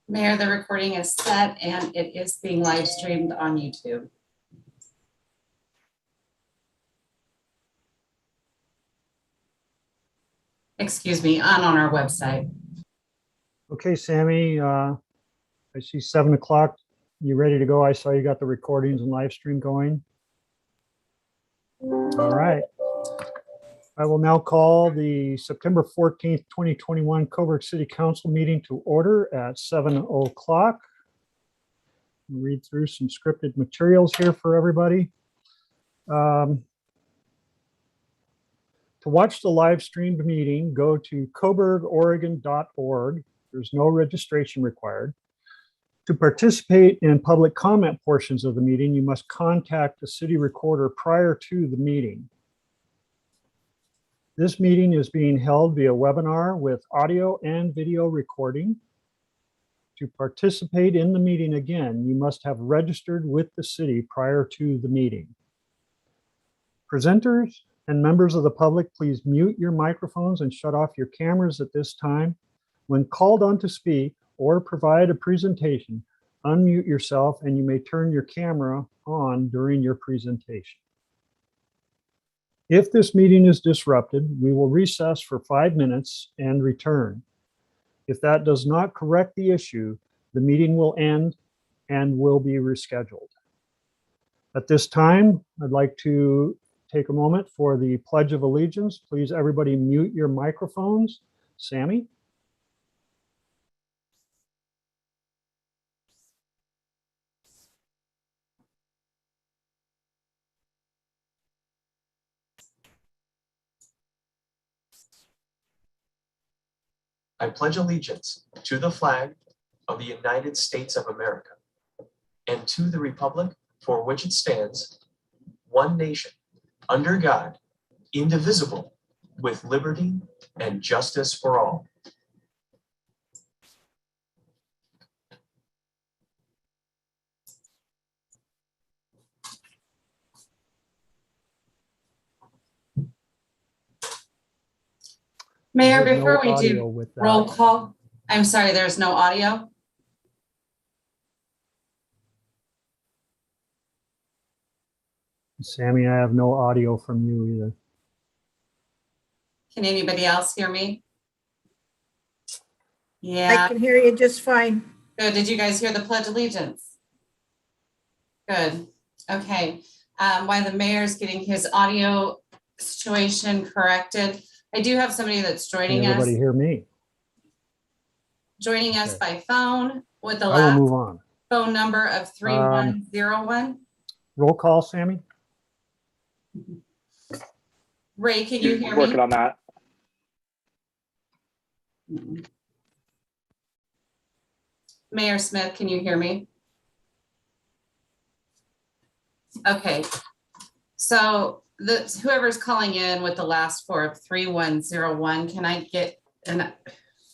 Mayor, the recording is set and it is being live streamed on YouTube. Excuse me, on our website. Okay, Sammy, I see 7 o'clock. You ready to go? I saw you got the recordings and live stream going. All right. I will now call the September 14th, 2021 Coburg City Council meeting to order at 7 o'clock. Read through some scripted materials here for everybody. To watch the live streamed meeting, go to coburgoregon.org. There's no registration required. To participate in public comment portions of the meeting, you must contact the city recorder prior to the meeting. This meeting is being held via webinar with audio and video recording. To participate in the meeting again, you must have registered with the city prior to the meeting. Presenters and members of the public, please mute your microphones and shut off your cameras at this time. When called on to speak or provide a presentation, unmute yourself and you may turn your camera on during your presentation. If this meeting is disrupted, we will recess for 5 minutes and return. If that does not correct the issue, the meeting will end and will be rescheduled. At this time, I'd like to take a moment for the Pledge of Allegiance. Please, everybody mute your microphones. Sammy? I pledge allegiance to the flag of the United States of America and to the republic for which it stands, one nation, under God, indivisible, with liberty and justice for all. Mayor, There's before no we audio do with that. roll call, I'm sorry, there's no audio. Sammy, I have no audio from you either. Can anybody else hear me? I Yeah, can hear you just fine. good. Did you guys hear the Pledge of Allegiance? Good. Okay. While the mayor's getting his audio situation corrected, I do have somebody that's Can joining us. everybody hear me? Joining us Okay. by phone with the I will last move on. phone number of 3101. Roll call, Sammy? Ray, can you hear Working me? on that. Mayor Smith, can you hear me? Okay. So whoever's calling in with the last four of 3101, can I get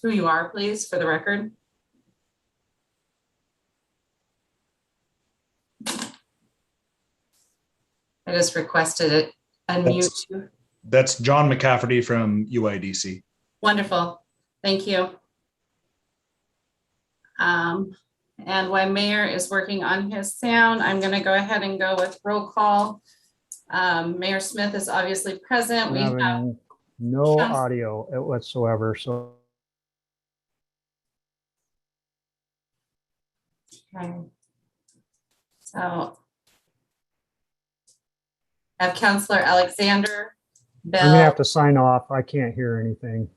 who you are, please, for the record? I just requested it. Unmute you. That's John McCafferty from UIDC. Wonderful. Thank you. And while Mayor is working on his sound, I'm going to go ahead and go with roll call. Mayor Smith is obviously present. I'm We have having no Council- audio whatsoever, so okay. So I have Councilor Alexander, I'm gonna Bell, have to sign off. I can't hear anything.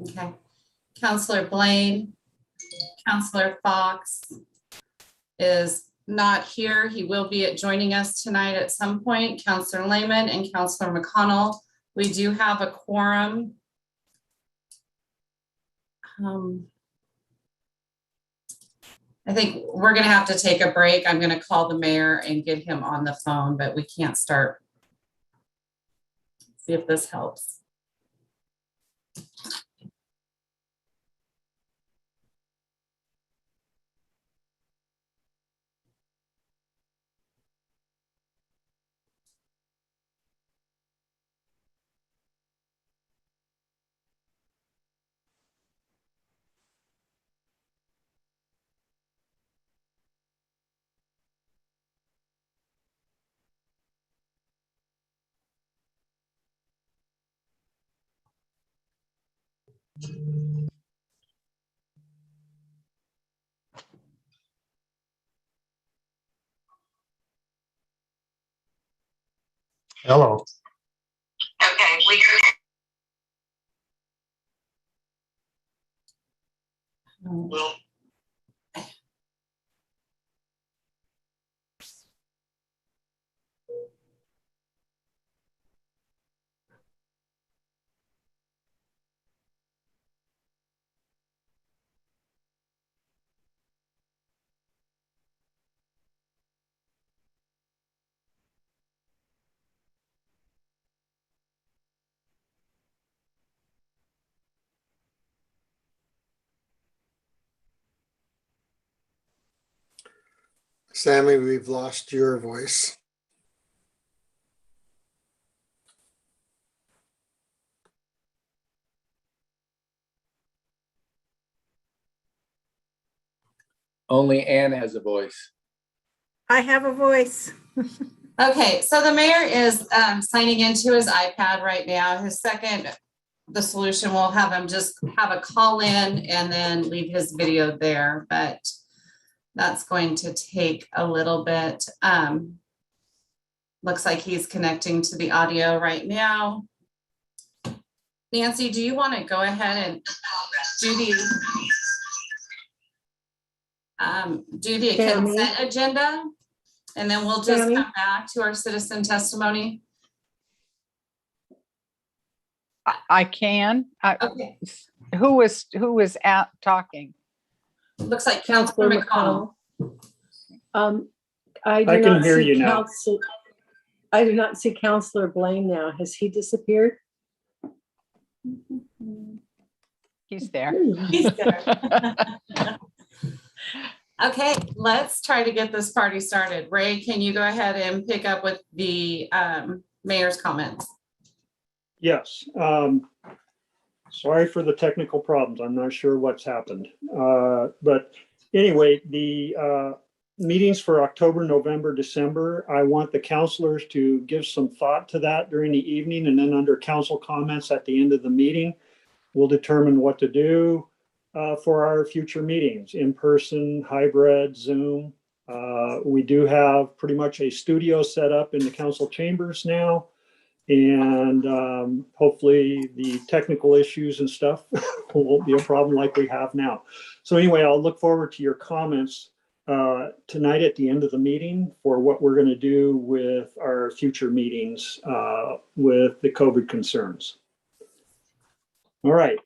okay. Councilor Blaine, Councilor Fox is not here. He will be joining us tonight at some point. Councilor Lehman and Councilor McConnell. We do have a quorum. I think we're gonna have to take a break. I'm gonna call the mayor and get him on the phone, but we can't start See if this helps. Hello. Okay, Well, Sammy, we've lost your voice. Only Ann has a voice. I have a voice. Okay, so the mayor is signing into his iPad right now. The solution will have him just have a call in and then leave his video there, but that's going to take a little bit. Looks like he's connecting to the audio right now. Nancy, do you want to go ahead and do the Tammy? consent agenda? And then we'll just Tammy? come back to our citizen testimony. I can. Okay, Who is out talking? looks like Councilor McConnell. I I do can not hear see you now. I do not see Counselor Blaine now. Has he disappeared? He's there. He's there. Okay, let's try to get this party started. Ray, can you go ahead and pick up with the mayor's comments? Yes. Sorry for the technical problems. I'm not sure what's happened. But anyway, the meetings for October, November, December, I want the counselors to give some thought to that during the evening, and then under council comments at the end of the meeting, we'll determine what to do for our future meetings, in person, hybrid, Zoom. We do have pretty much a studio set up in the council chambers now. And hopefully the technical issues and stuff won't be a problem like we have now. So anyway, I'll look forward to your comments tonight at the end of the meeting for what we're going to do with our future meetings with the COVID concerns. All right.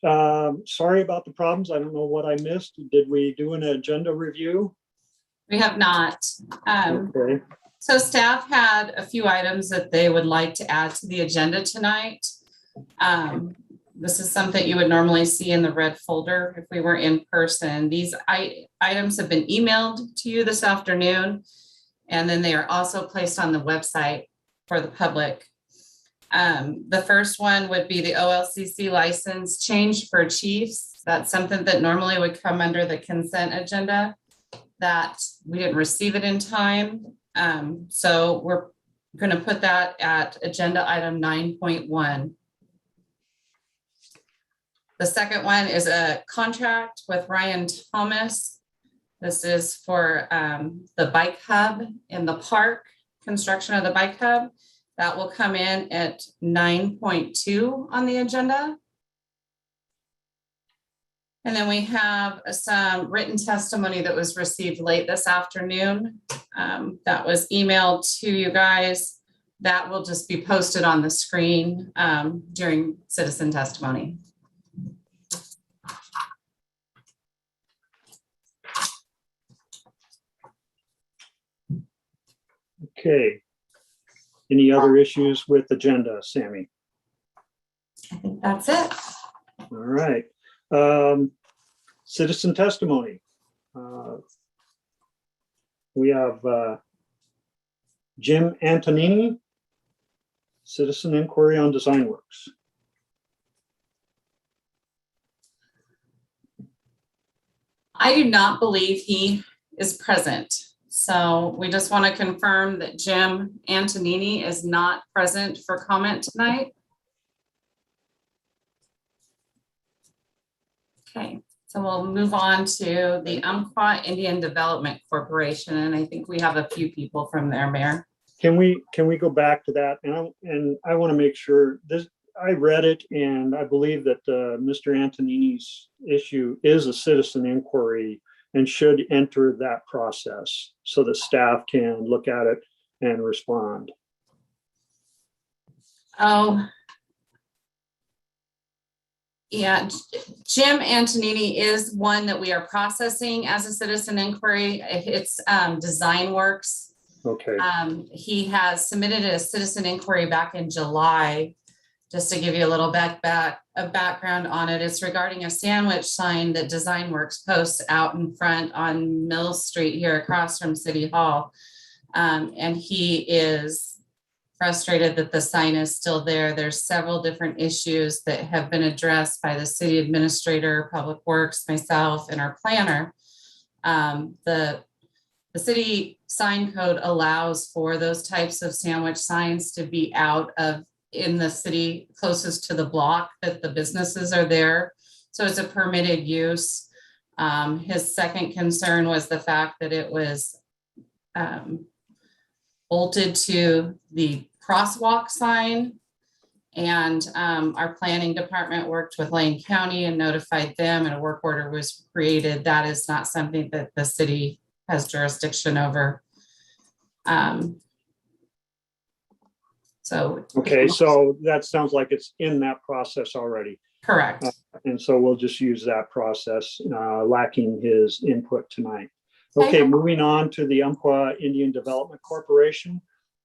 Sorry about the problems. I don't know what I missed. Did we do an agenda review? We have not. Okay. So staff had a few items that they would like to add to the agenda tonight. This is something you would normally see in the red folder if we were in person. These items have been emailed to you this afternoon, and then they are also placed on the website for the public. The first one would be the OLCC license change for chiefs. That's something that normally would come under the consent agenda that we didn't receive it in time. So we're going to put that at agenda item 9.1. The second one is a contract with Ryan Thomas. This is for the bike hub in the park, construction of the bike hub. That will come in at 9.2 on the agenda. And then we have some written testimony that was received late this afternoon. That was emailed to you guys. That will just be posted on the screen during citizen testimony. Okay. Any other issues with agenda, Sammy? I think that's it. All right. Citizen testimony. We have Jim Antonini, citizen inquiry on Design Works. I do not believe he is present. So we just want to confirm that Jim Antonini is not present for comment tonight. Okay, so we'll move on to the Umpqua Indian Development Corporation, and I think we have a few people from there, Mayor. Can we go back to that? And I want to make sure this, I read it and I believe that Mr. Antonini's issue is a citizen inquiry and should enter that process so that staff can look at it and respond. Oh. Yeah, Jim Antonini is one that we are processing as a citizen inquiry. It's Design Works. Okay, He has submitted a citizen inquiry back in July. Just to give you a little background on it, it's regarding a sandwich sign that Design Works posts out in front on Mill Street here across from City Hall. And he is frustrated that the sign is still there. There's several different issues that have been addressed by the city administrator, Public Works, myself, and our planner. The city sign code allows for those types of sandwich signs to be out of in the city closest to the block that the businesses are there. So it's a permitted use. His second concern was the fact that it was bolted to the crosswalk sign. And our planning department worked with Lane County and notified them, and a work order was created. That is not something that the city has jurisdiction over. okay, so that sounds like it's in that process already. Correct. And so we'll just use that process, lacking his input tonight. Okay, Okay. moving on to the Umpqua Indian Development Corporation.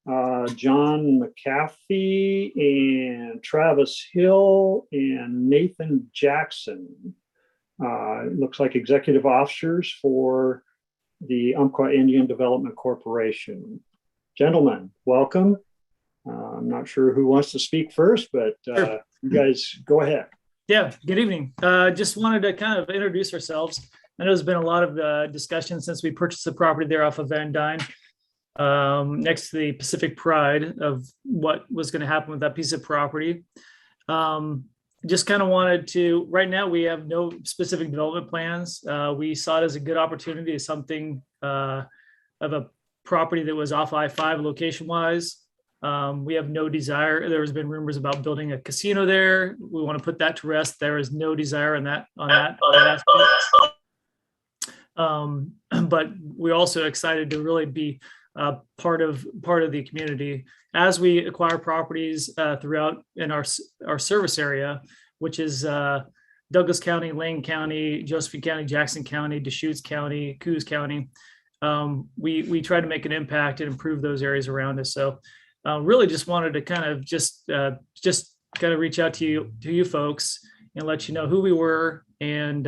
John McAfee and Travis Hill and Nathan Jackson. Looks like executive officers for the Umpqua Indian Development Corporation. Gentlemen, welcome. I'm not sure who wants to speak first, but Sure. you guys go ahead. Yeah, good evening. Just wanted to kind of introduce ourselves. I know there's been a lot of discussion since we purchased the property there off of Van Dyne, next to the Pacific Pride, of what was going to happen with that piece of property. Just kind of wanted to, right now we have no specific development plans. We saw it as a good opportunity, as something of a property that was off I-5 location wise. We have no desire. There's been rumors about building a casino there. We want to put that to rest. There is no desire on that aspect. But we're also excited to really be part of the community as we acquire properties throughout in our service area, which is Douglas County, Lane County, Josephine County, Jackson County, Deschutes County, Coos County. We try to make an impact and improve those areas around us. So really just wanted to kind of just kind of reach out to you folks and let you know who we were, and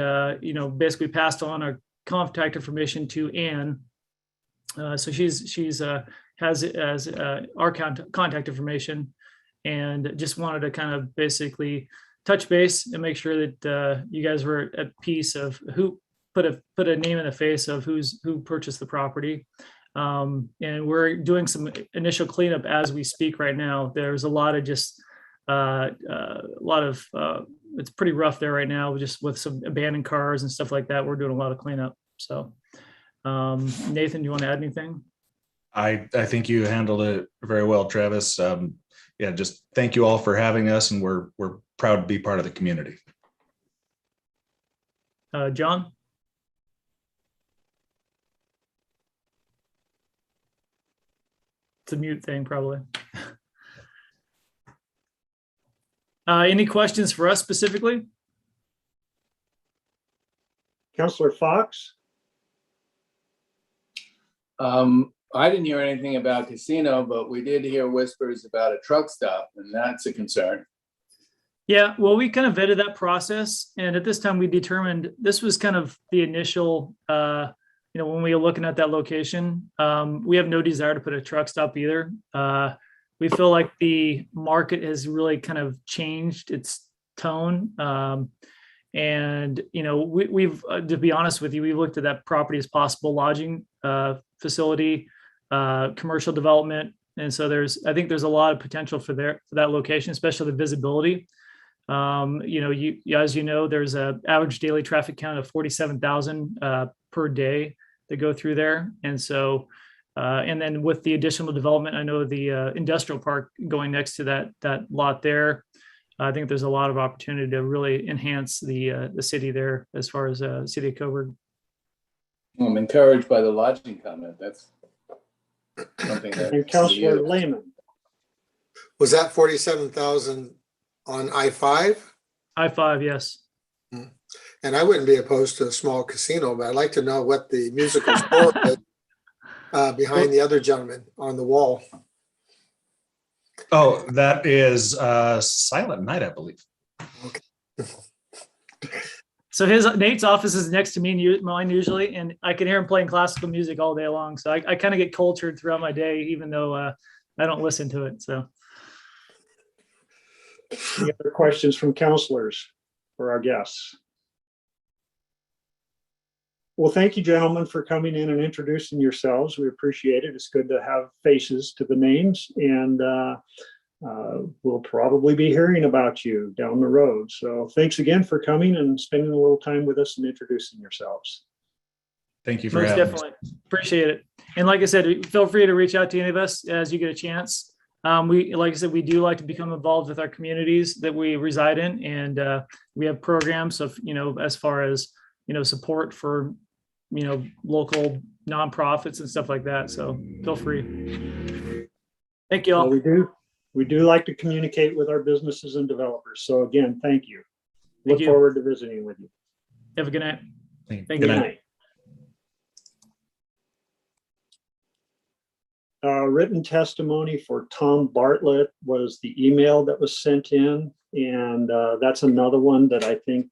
basically passed on our contact information to Ann. So she's has our contact information, and just wanted to kind of basically touch base and make sure that you guys were at peace of who put a name in the face of who purchased the property. And we're doing some initial cleanup as we speak right now. There's a lot of it's pretty rough there right now, just with some abandoned cars and stuff like that. We're doing a lot of cleanup. So Nathan, do you want to add anything? I think you handled it very well, Travis. Yeah, just thank you all for having us, and we're proud to be part of the community. John? It's a mute thing, probably. Any questions for us specifically? Councillor Fox? I didn't hear anything about casino, but we did hear whispers about a truck stop, and that's a concern. Yeah, well, we kind of vetted that process, and at this time, we determined this was kind of the initial, when we were looking at that location, we have no desire to put a truck stop either. We feel like the market has really kind of changed its tone. And, we've, to be honest with you, we've looked at that property as possible lodging facility, commercial development. And so I think there's a lot of potential for that location, especially the visibility. As you know, there's a average daily traffic count of 47,000 per day that go through there. And so, and then with the additional development, I know the industrial park going next to that lot there, I think there's a lot of opportunity to really enhance the city there as far as city of Coburg. I'm encouraged by the lodging comment. That's something that. And Councilor Lehman. Was that 47,000 on I-5? I-5, yes. And I wouldn't be opposed to a small casino, but I'd like to know what the musical score is behind the other gentleman on the wall. Oh, that is Silent Night, I believe. So Nate's office is next to me and mine usually, and I can hear him playing classical music all day long. So I kind of get cultured throughout my day, even though I don't listen to it. So. Any other questions from counselors for our guests? Well, thank you, gentlemen, for coming in and introducing yourselves. We appreciate it. It's good to have faces to the names, and we'll probably be hearing about you down the road. So thanks again for coming and spending a little time with us and introducing yourselves. Thank you for Most having us. definitely. Appreciate it. And like I said, feel free to reach out to any of us as you get a chance. Like I said, we do like to become involved with our communities that we reside in, and we have programs of, as far as, support for, local nonprofits and stuff like that. So feel free. Thank you all. Well, we do like to communicate with our businesses and developers. So again, thank you. Thank Look you. forward to visiting with you. Have a good night. Thank Thank you. you. Good night. Written testimony for Tom Bartlett was the email that was sent in, and that's another one that I think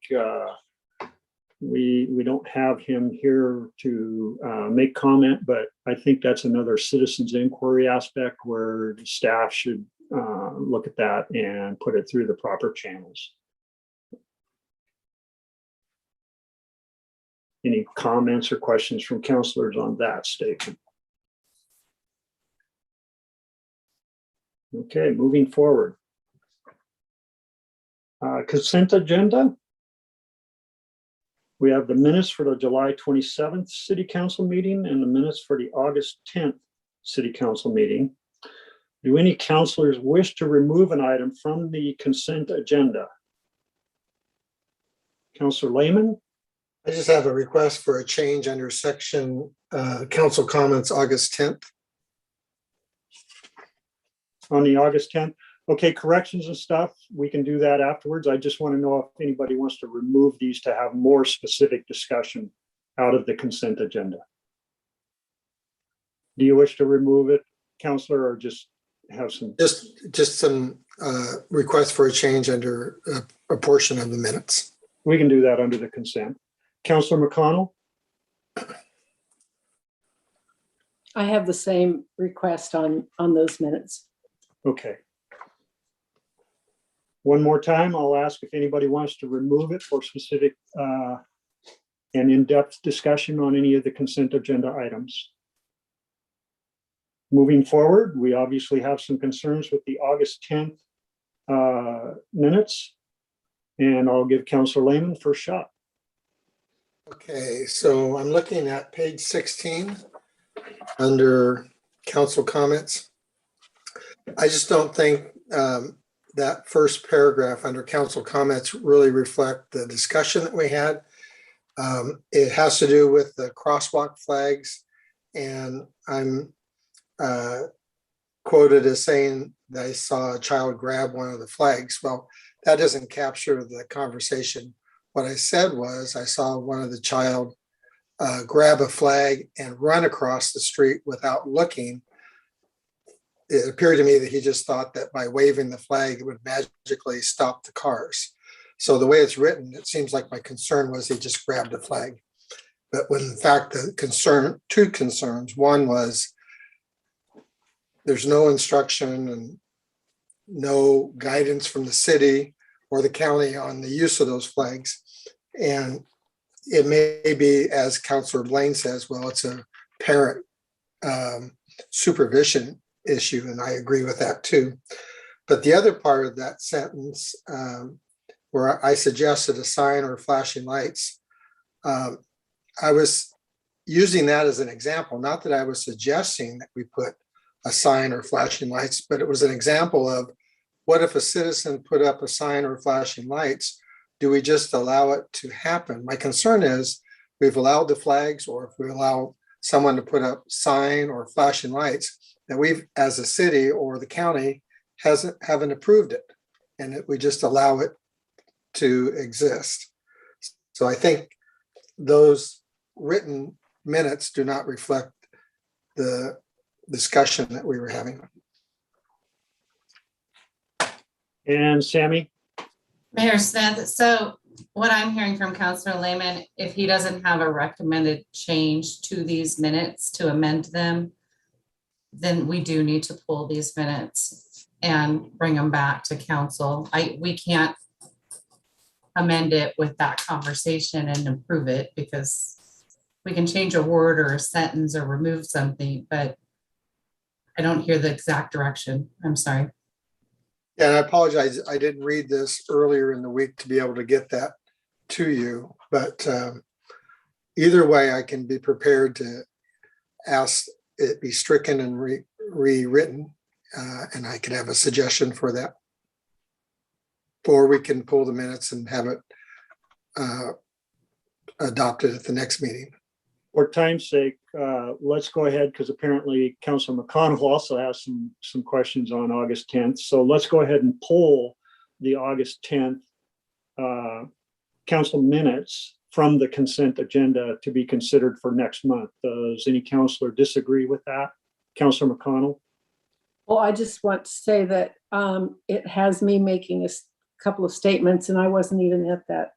we don't have him here to make comment, but I think that's another citizens inquiry aspect where the staff should look at that and put it through the proper channels. Any comments or questions from counselors on that statement? Okay, moving forward. Consent agenda. We have the minutes for the July 27th City Council meeting and the minutes for the August 10th City Council meeting. Do any counselors wish to remove an item from the consent agenda? Councilor Lehman? I just have a request for a change under section council comments, August 10th. On the August 10th. Okay, corrections and stuff, we can do that afterwards. I just want to know if anybody wants to remove these to have more specific discussion out of the consent agenda. Do you wish to remove it, Counselor, or just have some? Just some requests for a change under a portion of the minutes. We can do that under the consent. Counselor McConnell? I have the same request on those minutes. Okay. One more time, I'll ask if anybody wants to remove it for specific and in-depth discussion on any of the consent agenda items. Moving forward, we obviously have some concerns with the August 10th minutes, and I'll give Councilor Lehman first shot. Okay, so I'm looking at page 16 under council comments. I just don't think that first paragraph under council comments really reflect the discussion that we had. It has to do with the crosswalk flags, and I'm quoted as saying that I saw a child grab one of the flags. Well, that doesn't capture the conversation. What I said was I saw one of the child grab a flag and run across the street without looking. it appeared to me that he just thought that by waving the flag, it would magically stop the cars. So the way it's written, it seems like my concern was he just grabbed a flag. But when in fact, two concerns, one was there's no instruction and no guidance from the city or the county on the use of those flags. And it may be, as Councilor Blaine says, well, it's a parent supervision issue, and I agree with that too. But the other part of that sentence, where I suggested a sign or flashing lights, I was using that as an example, not that I was suggesting that we put a sign or flashing lights, but it was an example of what if a citizen put up a sign or flashing lights? Do we just allow it to happen? My concern is we've allowed the flags, or if we allow someone to put up sign or flashing lights, that we've, as a city or the county, haven't approved it, and that we just allow it to exist. So I think those written minutes do not reflect the discussion that we were having. And Sammy? Mayor Smith, so what I'm hearing from Councilor Lehman, if he doesn't have a recommended change to these minutes to amend them, then we do need to pull these minutes and bring them back to council. We can't amend it with that conversation and approve it, because we can change a word or a sentence or remove something, but I don't hear the exact direction. I'm sorry. Yeah, and I apologize, I didn't read this earlier in the week to be able to get that to you, but either way, I can be prepared to ask it be stricken and rewritten, and I can have a suggestion for that. Or we can pull the minutes and have it adopted at the next meeting. For time's sake, let's go ahead, because apparently Councilor McConnell also has some questions on August 10th. So let's go ahead and pull the August 10th council minutes from the consent agenda to be considered for next month. Does any councilor disagree with that? Councilor McConnell? Well, I just want to say that it has me making a couple of statements, and I wasn't even at that.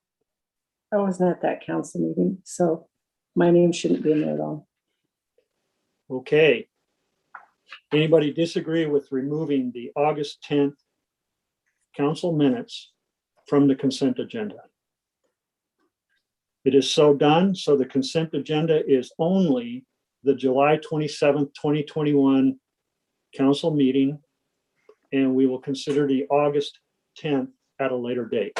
I wasn't at that council meeting, so my name shouldn't be in there at all. Okay. Anybody disagree with removing the August 10th council minutes from the consent agenda? It is so done. So the consent agenda is only the July 27th, 2021 council meeting, and we will consider the August 10th at a later date.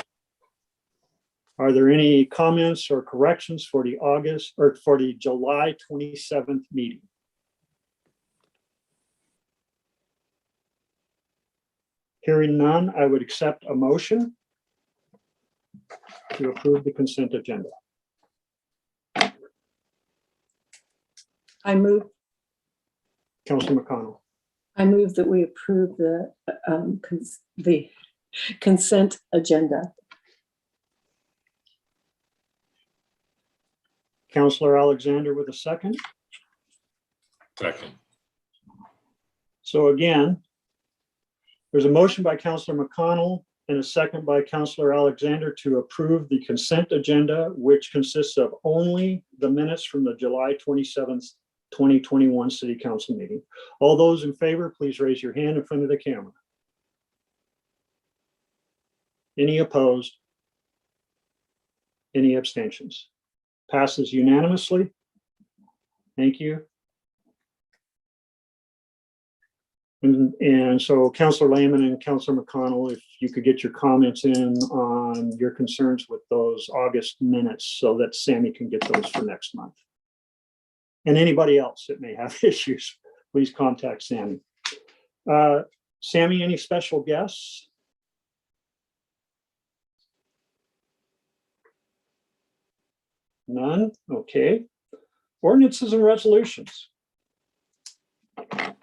Are there any comments or corrections for the August or for the July 27th meeting? Hearing none, I would accept a motion to approve the consent agenda. I move Councilor McConnell. I move that we approve the consent agenda. Councilor Alexander with a second. Second. So again, there's a motion by Councilor McConnell and a second by Councilor Alexander to approve the consent agenda, which consists of only the minutes from the July 27th, 2021 City Council meeting. All those in favor, please raise your hand in front of the camera. Any opposed? Any abstentions? Passes unanimously. Thank you. And so Councilor Lehman and Councilor McConnell, if you could get your comments in on your concerns with those August minutes so that Sammy can get those for next month. And anybody else that may have issues, please contact Sammy. Sammy, any special guests? None? Okay. Ordinances and resolutions. The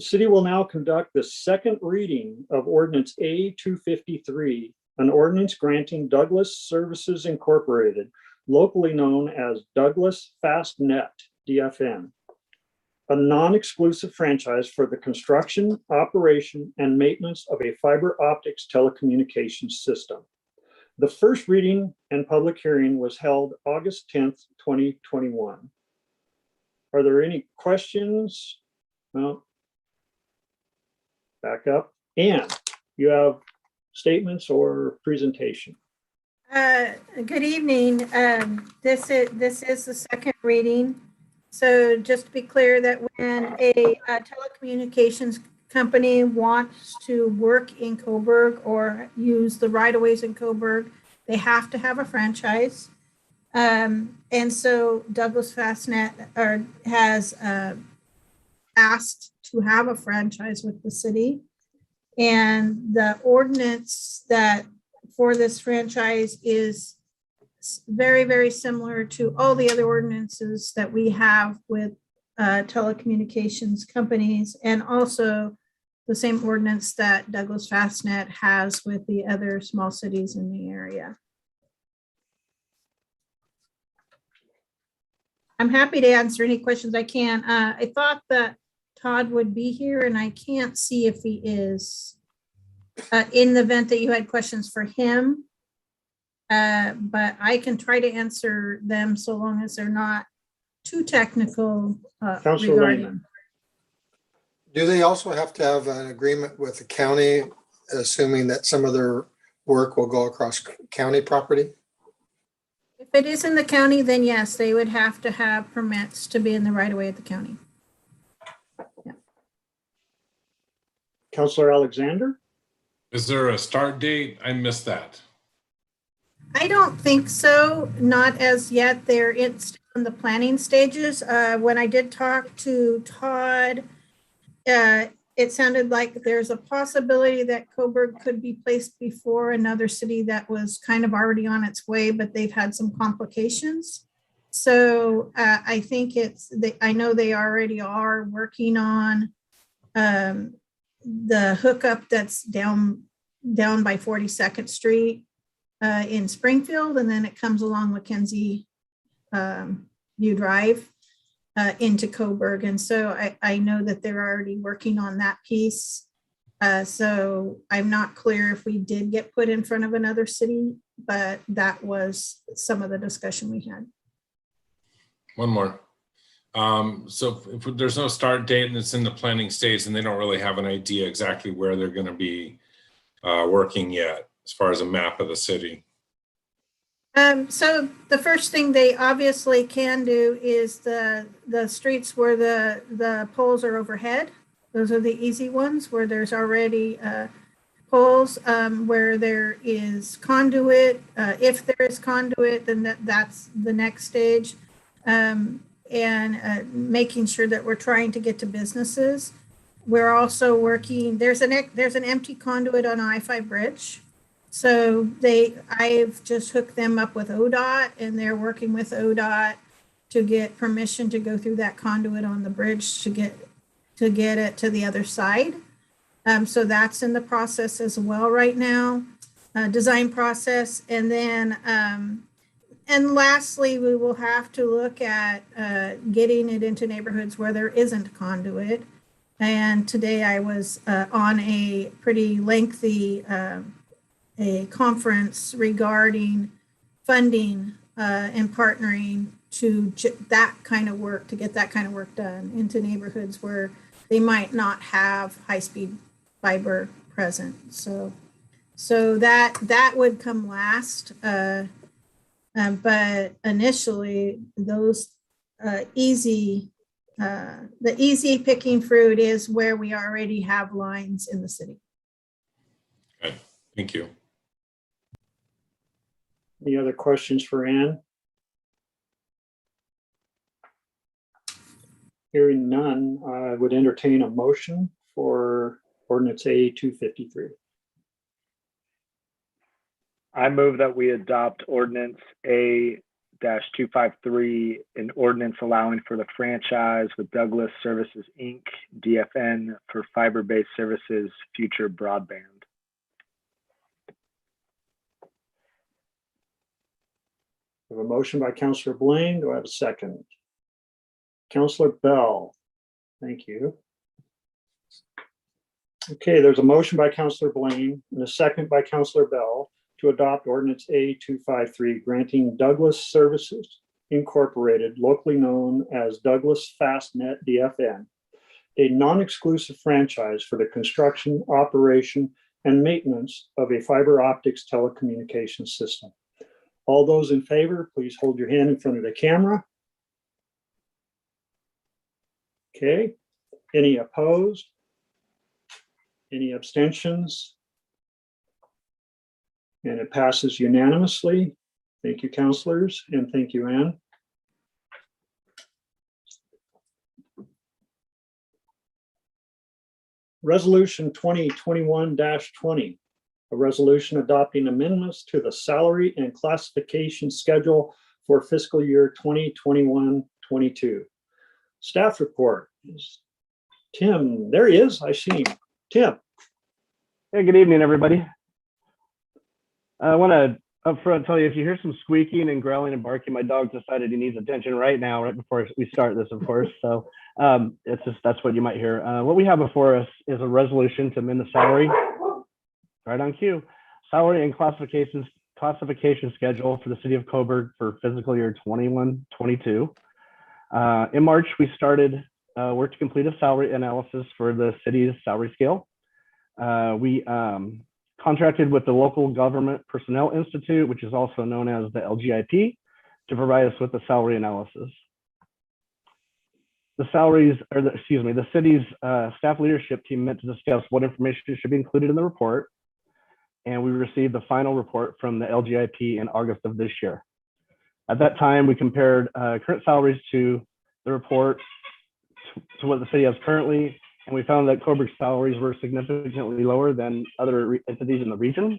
city will now conduct the second reading of ordinance A-253, an ordinance granting Douglas Services Incorporated, locally known as Douglas Fastnet, DFN, a non-exclusive franchise for the construction, operation, and maintenance of a fiber optics telecommunications system. The first reading and public hearing was held August 10th, 2021. Are there any questions? No. Back up. Ann, you have statements or presentation? Good evening. This is the second reading. So just to be clear that when a telecommunications company wants to work in Coburg or use the right-of-ways in Coburg, they have to have a franchise. And so Douglas Fastnet has asked to have a franchise with the city. And the ordinance that for this franchise is very, very similar to all the other ordinances that we have with telecommunications companies, and also the same ordinance that Douglas Fastnet has with the other small cities in the area. I'm happy to answer any questions I can. I thought that Todd would be here, and I can't see if he is. In the event that you had questions for him, but I can try to answer them so long as they're not too technical Councilor regarding. Lehman. Do they also have to have an agreement with the county, assuming that some of their work will go across county property? If it is in the county, then yes, they would have to have permits to be in the right of way of the county. Councilor Alexander? Is there a start date? I missed that. I don't think so, not as yet. They're in the planning stages. When I did talk to Todd, it sounded like there's a possibility that Coburg could be placed before another city that was kind of already on its way, but they've had some complications. So I think I know they already are working on the hookup that's down by 42nd Street in Springfield, and then it comes along Mackenzie View Drive into Coburg. And so I know that they're already working on that piece. So I'm not clear if we did get put in front of another city, but that was some of the discussion we had. One more. So if there's no start date and it's in the planning stage and they don't really have an idea exactly where they're going to be working yet, as far as a map of the city. So the first thing they obviously can do is the streets where the poles are overhead. Those are the easy ones where there's already poles, where there is conduit. If there is conduit, then that's the next stage. And making sure that we're trying to get to businesses. We're also working, there's an empty conduit on I-5 bridge. So I've just hooked them up with ODOT, and they're working with ODOT to get permission to go through that conduit on the bridge to get it to the other side. So that's in the process as well right now, design process. And then, and lastly, we will have to look at getting it into neighborhoods where there isn't conduit. And today I was on a pretty lengthy a conference regarding funding and partnering to that kind of work, to get that kind of work done into neighborhoods where they might not have high-speed fiber present. So that would come last. But initially, those the easy picking fruit is where we already have lines in the city. Okay, thank you. Any other questions for Ann? Hearing none, I would entertain a motion for ordinance A 253. I move that we adopt ordinance A-253, an ordinance allowing for the franchise with Douglas Services, Inc., DFN, for fiber-based services, future broadband. I have a motion by Councilor Blaine. Do I have a second? Councilor Bell, Thank you. Okay, there's a motion by Counselor Blaine and a second by Counselor Bell to adopt ordinance A253, granting Douglas Services Incorporated, locally known as Douglas Fastnet DFN, a non-exclusive franchise for the construction, operation, and maintenance of a fiber optics telecommunications system. All those in favor, please hold your hand in front of the camera. Okay, any opposed? Any abstentions? And it passes unanimously. Thank you, counselors, and thank you, Ann. Resolution 2021-20, a resolution adopting amendments to the salary and classification schedule for fiscal year 2021-22. Staff report is Tim. There he is. I see him. Tim. Hey, good evening, everybody. I want to upfront tell you, if you hear some squeaking and growling and barking, my dog decided he needs attention right now, right before we start this, of course. So it's just, that's what you might hear. What we have before us is a resolution to amend the salary, right on cue, salary and classification schedule for the city of Coburg for fiscal year 21-22. In March, we started work to complete a salary analysis for the city's salary scale. We contracted with the Local Government Personnel Institute, which is also known as the LGIP, to provide us with the salary analysis. The city's staff leadership team met to discuss what information should be included in the report, and we received the final report from the LGIP in August of this year. At that time, we compared current salaries to the report to what the city has currently, and we found that Coburg's salaries were significantly lower than other entities in the region.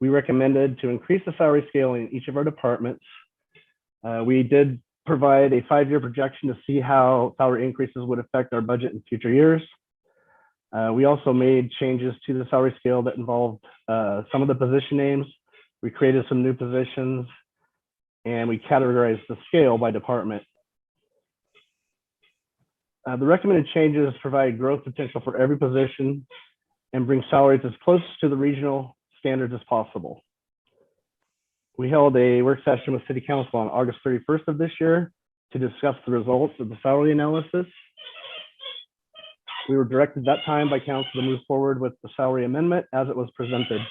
We recommended to increase the salary scale in each of our departments. We did provide a 5-year projection to see how salary increases would affect our budget in future years. We also made changes to the salary scale that involved some of the position names. We created some new positions, and we categorized the scale by department. The recommended changes provide growth potential for every position and bring salaries as close to the regional standards as possible. We held a work session with City Council on August 31st of this year to discuss the results of the salary analysis. We were directed that time by Council to move forward with the salary amendment as it was presented.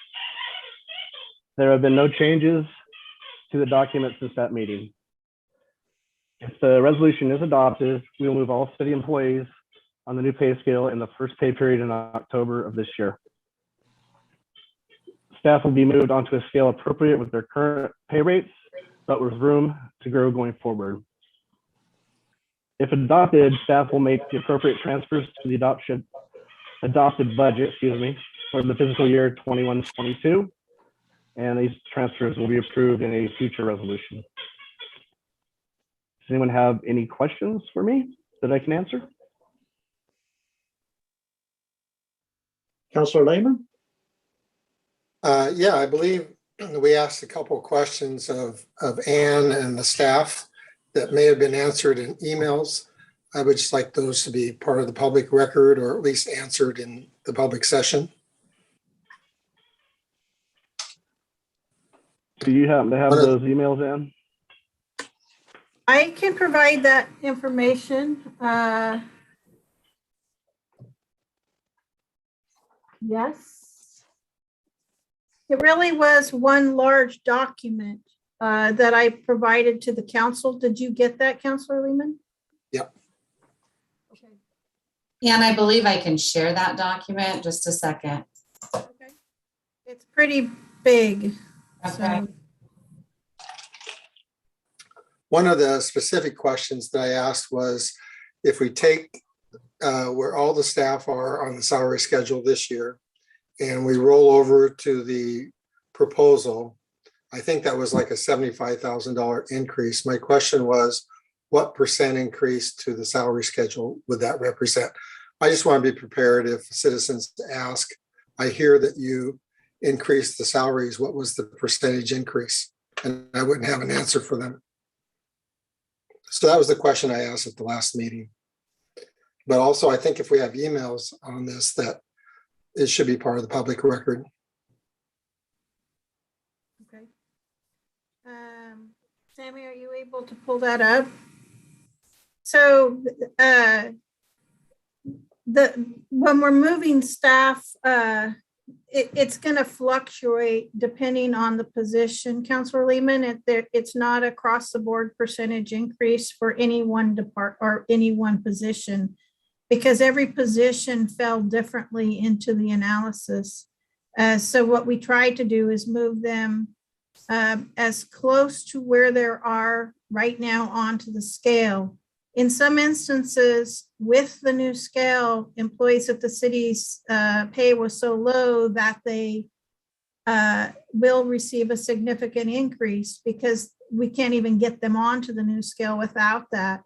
There have been no changes to the document since that meeting. If the resolution is adopted, we will move all city employees on the new pay scale in the first pay period in October of this year. Staff will be moved onto a scale appropriate with their current pay rates, but with room to grow going forward. If adopted, staff will make the appropriate transfers to the adopted budget, for the fiscal year 21-22, and these transfers will be approved in a future resolution. Does anyone have any questions for me that I can answer? Councilor Lehman? Yeah, I believe we asked a couple of questions of Ann and the staff that may have been answered in emails. I would just like those to be part of the public record, or at least answered in the public session. Do you happen to have those emails, Ann? I can provide that information. Yes. It really was one large document that I provided to the council. Did you get that, Councilor Lehman? Yep. Okay. And I believe I can share that document. Just a second. Okay. It's pretty big. Okay. So. One of the specific questions that I asked was, if we take where all the staff are on the salary schedule this year and we roll over to the proposal, I think that was like a $75,000 increase. My question was, what percent increase to the salary schedule would that represent? I just want to be prepared if citizens ask. I hear that you increased the salaries. What was the percentage increase? And I wouldn't have an answer for them. So that was the question I asked at the last meeting. But also, I think if we have emails on this, that it should be part of the public record. Okay. Sammy, are you able to pull that up? So when we're moving staff, it's going to fluctuate depending on the position. Councilor Lehman, it's not across the board percentage increase for any one department or any one position, because every position fell differently into the analysis. So what we try to do is move them as close to where there are right now onto the scale. In some instances, with the new scale, employees at the city's pay was so low that they will receive a significant increase because we can't even get them onto the new scale without that.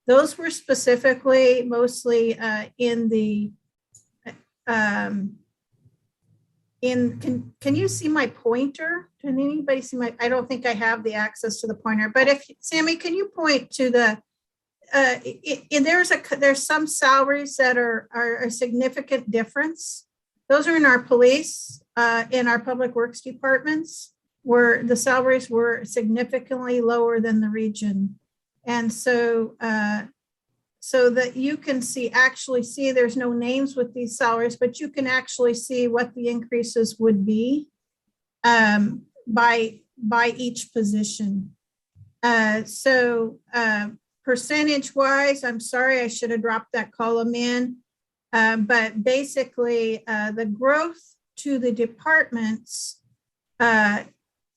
Those were specifically mostly in the, can you see my pointer? Can anybody see my, I don't think I have the access to the pointer, but if, Sammy, can you point to the, there's some salaries that are a significant difference. Those are in our police, in our public works departments, where the salaries were significantly lower than the region. And so, so that you can actually see there's no names with these salaries, but you can actually see what the increases would be by each position. Percentage wise, I'm sorry, I should have dropped that column in. But basically the growth to the departments on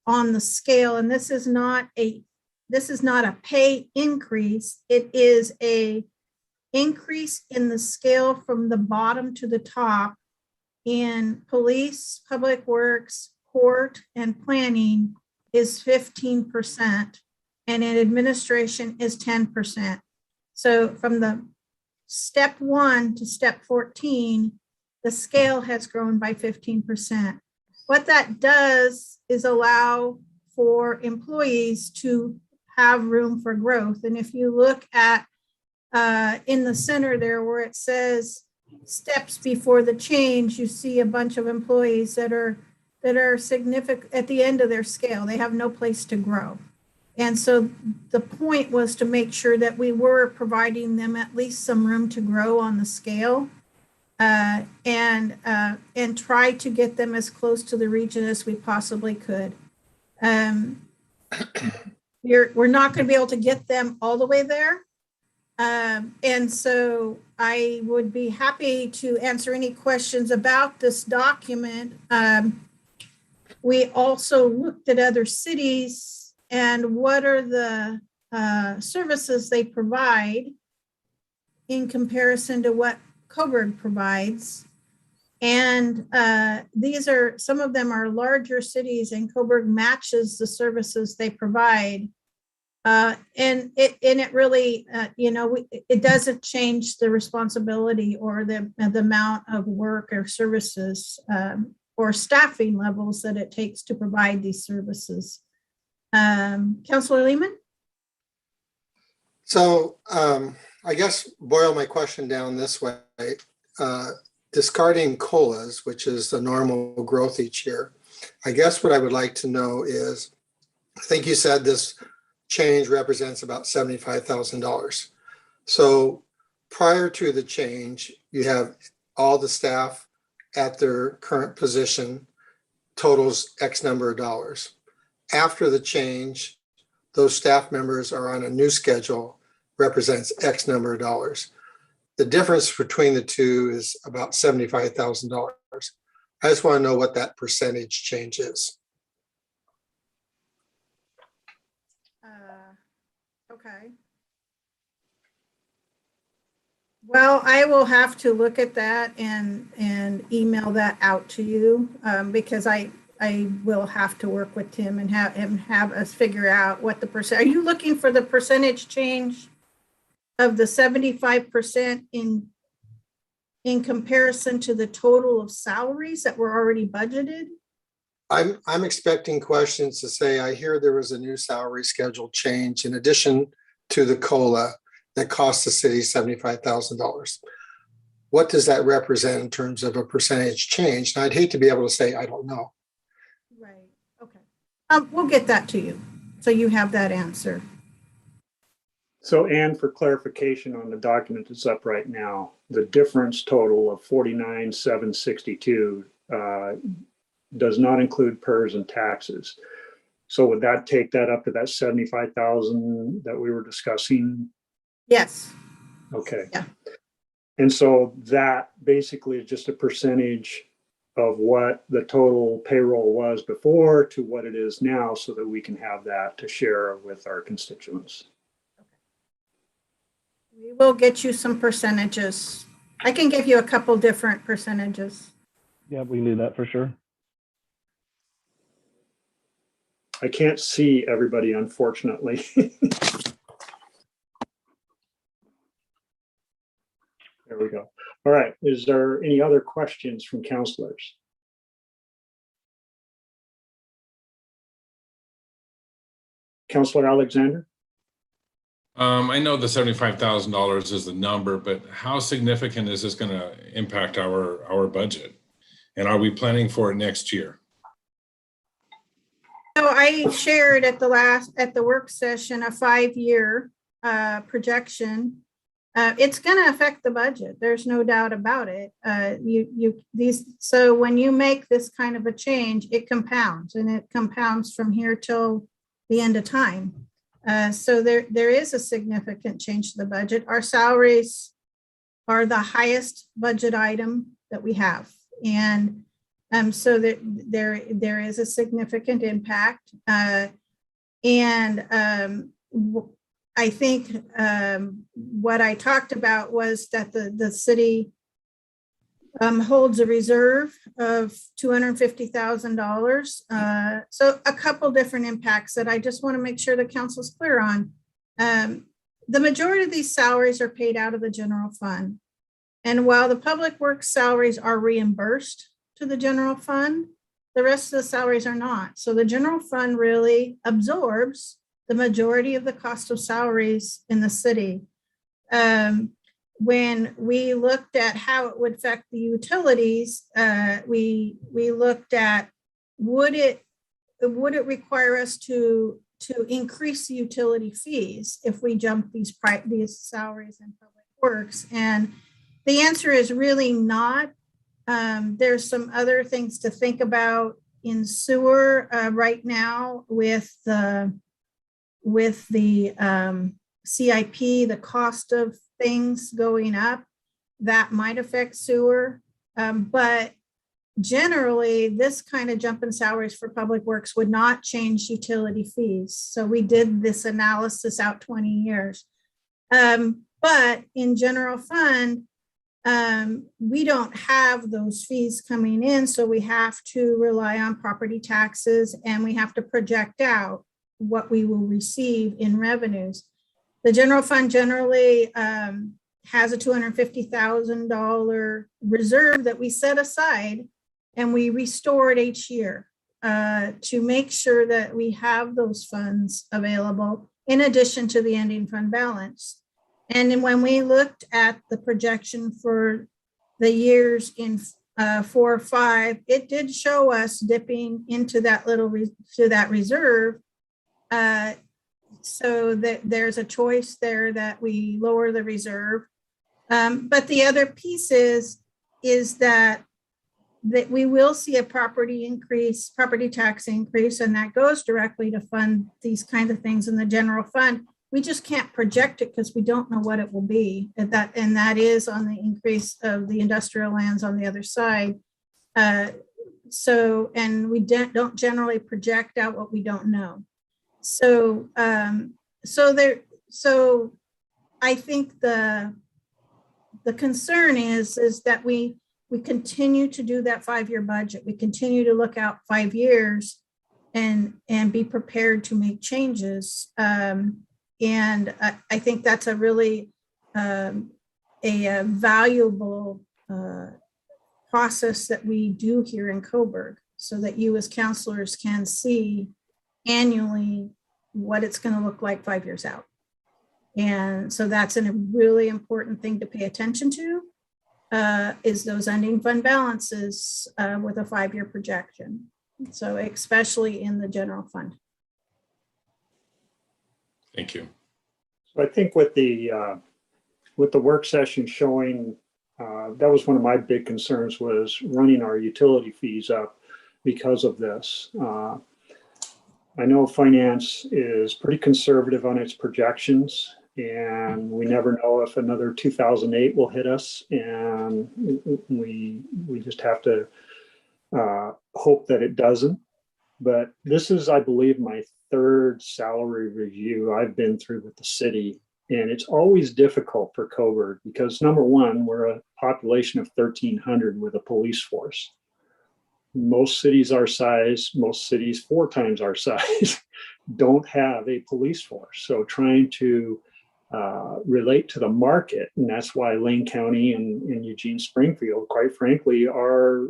the scale, and this is not a pay increase, it is a increase in the scale from the bottom to the top in police, public works, court, and planning is 15%. And in administration is 10%. So from the step 1 to step 14, the scale has grown by 15%. What that does is allow for employees to have room for growth. And if you look at in the center there where it says steps before the change, you see a bunch of employees that are significant at the end of their scale. They have no place to grow. And so the point was to make sure that we were providing them at least some room to grow on the scale and try to get them as close to the region as we possibly could. We're not going to be able to get them all the way there. And so I would be happy to answer any questions about this document. We also looked at other cities and what are the services they provide in comparison to what Coburg provides. And these are, some of them are larger cities and Coburg matches the services they provide. And it really, it doesn't change the responsibility or the amount of work or services or staffing levels that it takes to provide these services. Councilor Lehman? So I guess boil my question down this way. Discarding COLAs, which is the normal growth each year, I guess what I would like to know is, I think you said this change represents about $75,000. So prior to the change, you have all the staff at their current position, totals X number of dollars. After the change, those staff members are on a new schedule, represents X number of dollars. The difference between the two is about $75,000. I just want to know what that percentage change is. Okay. Well, I will have to look at that and email that out to you because I will have to work with Tim and have us figure out what the percent. Are you looking for the percentage change of the 75% in comparison to the total of salaries that were already budgeted? I'm expecting questions to say, I hear there was a new salary schedule change in addition to the COLA. that cost the city $75,000. What does that represent in terms of a percentage change? And I'd hate to be able to say, I don't know. Right, okay. We'll get that to you, so you have that answer. So, and for clarification on the document that's up right now, the difference total of 49,762 does not include PERS and taxes. So would that take that up to that 75,000 that we were discussing? Yes. Okay. Yeah. And so that basically is just a percentage of what the total payroll was before to what it is now, so that we can have that to share with our constituents. We will get you some percentages. I can give you a couple different percentages. Yeah, we can do that for sure. I can't see everybody, unfortunately. There we go. All right. Is there any other questions from counselors? Counselor Alexander? I know the $75,000 is the number, but how significant is this going to impact our budget? And are we planning for it next year? So I shared at the work session, a 5-year projection. It's going to affect the budget. There's no doubt about it. So when you make this kind of a change, it compounds, and it compounds from here till the end of time. So there is a significant change to the budget. Our salaries are the highest budget item that we have. And so there is a significant impact. I think what I talked about was that the city holds a reserve of $250,000. So a couple different impacts that I just want to make sure the council's clear on. The majority of these salaries are paid out of the general fund. And while the public works salaries are reimbursed to the general fund, the rest of the salaries are not. So the general fund really absorbs the majority of the cost of salaries in the city. When we looked at how it would affect the utilities, we looked at would it require us to increase the utility fees if we jump these salaries in public works? And the answer is really not. There's some other things to think about in sewer right now with the CIP, the cost of things going up, that might affect sewer. But generally, this kind of jump in salaries for public works would not change utility fees. So we did this analysis out 20 years. But in general fund, we don't have those fees coming in. So we have to rely on property taxes, and we have to project out what we will receive in revenues. The general fund generally has a $250,000 reserve that we set aside, and we restore it each year to make sure that we have those funds available in addition to the ending fund balance. And then when we looked at the projection for the years in 4 or 5, it did show us dipping into that that reserve. So that there's a choice there that we lower the reserve. But the other piece is that we will see a property tax increase, and that goes directly to fund these kinds of things in the general fund. We just can't project it because we don't know what it will be. And that is on the increase of the industrial lands on the other side. And we don't generally project out what we don't know. So I think the concern is that we continue to do that 5-year budget. We continue to look out 5 years and be prepared to make changes. And I think that's a really a valuable process that we do here in Coburg, so that you as counselors can see annually what it's going to look like 5 years out. And so that's a really important thing to pay attention to, is those ending fund balances with a 5-year projection. So especially in the general fund. Thank you. So I think with the work session showing, that was one of my big concerns, was running our utility fees up because of this. I know finance is pretty conservative on its projections, and we never know if another 2008 will hit us, and we just have to hope that it doesn't. But this is, I believe, my 3rd salary review I've been through with the city. And it's always difficult for Coburg because, number one, we're a population of 1,300 with a police force. Most cities our size, most cities 4 times our size, don't have a police force. So trying to relate to the market, and that's why Lane County and Eugene Springfield, quite frankly, are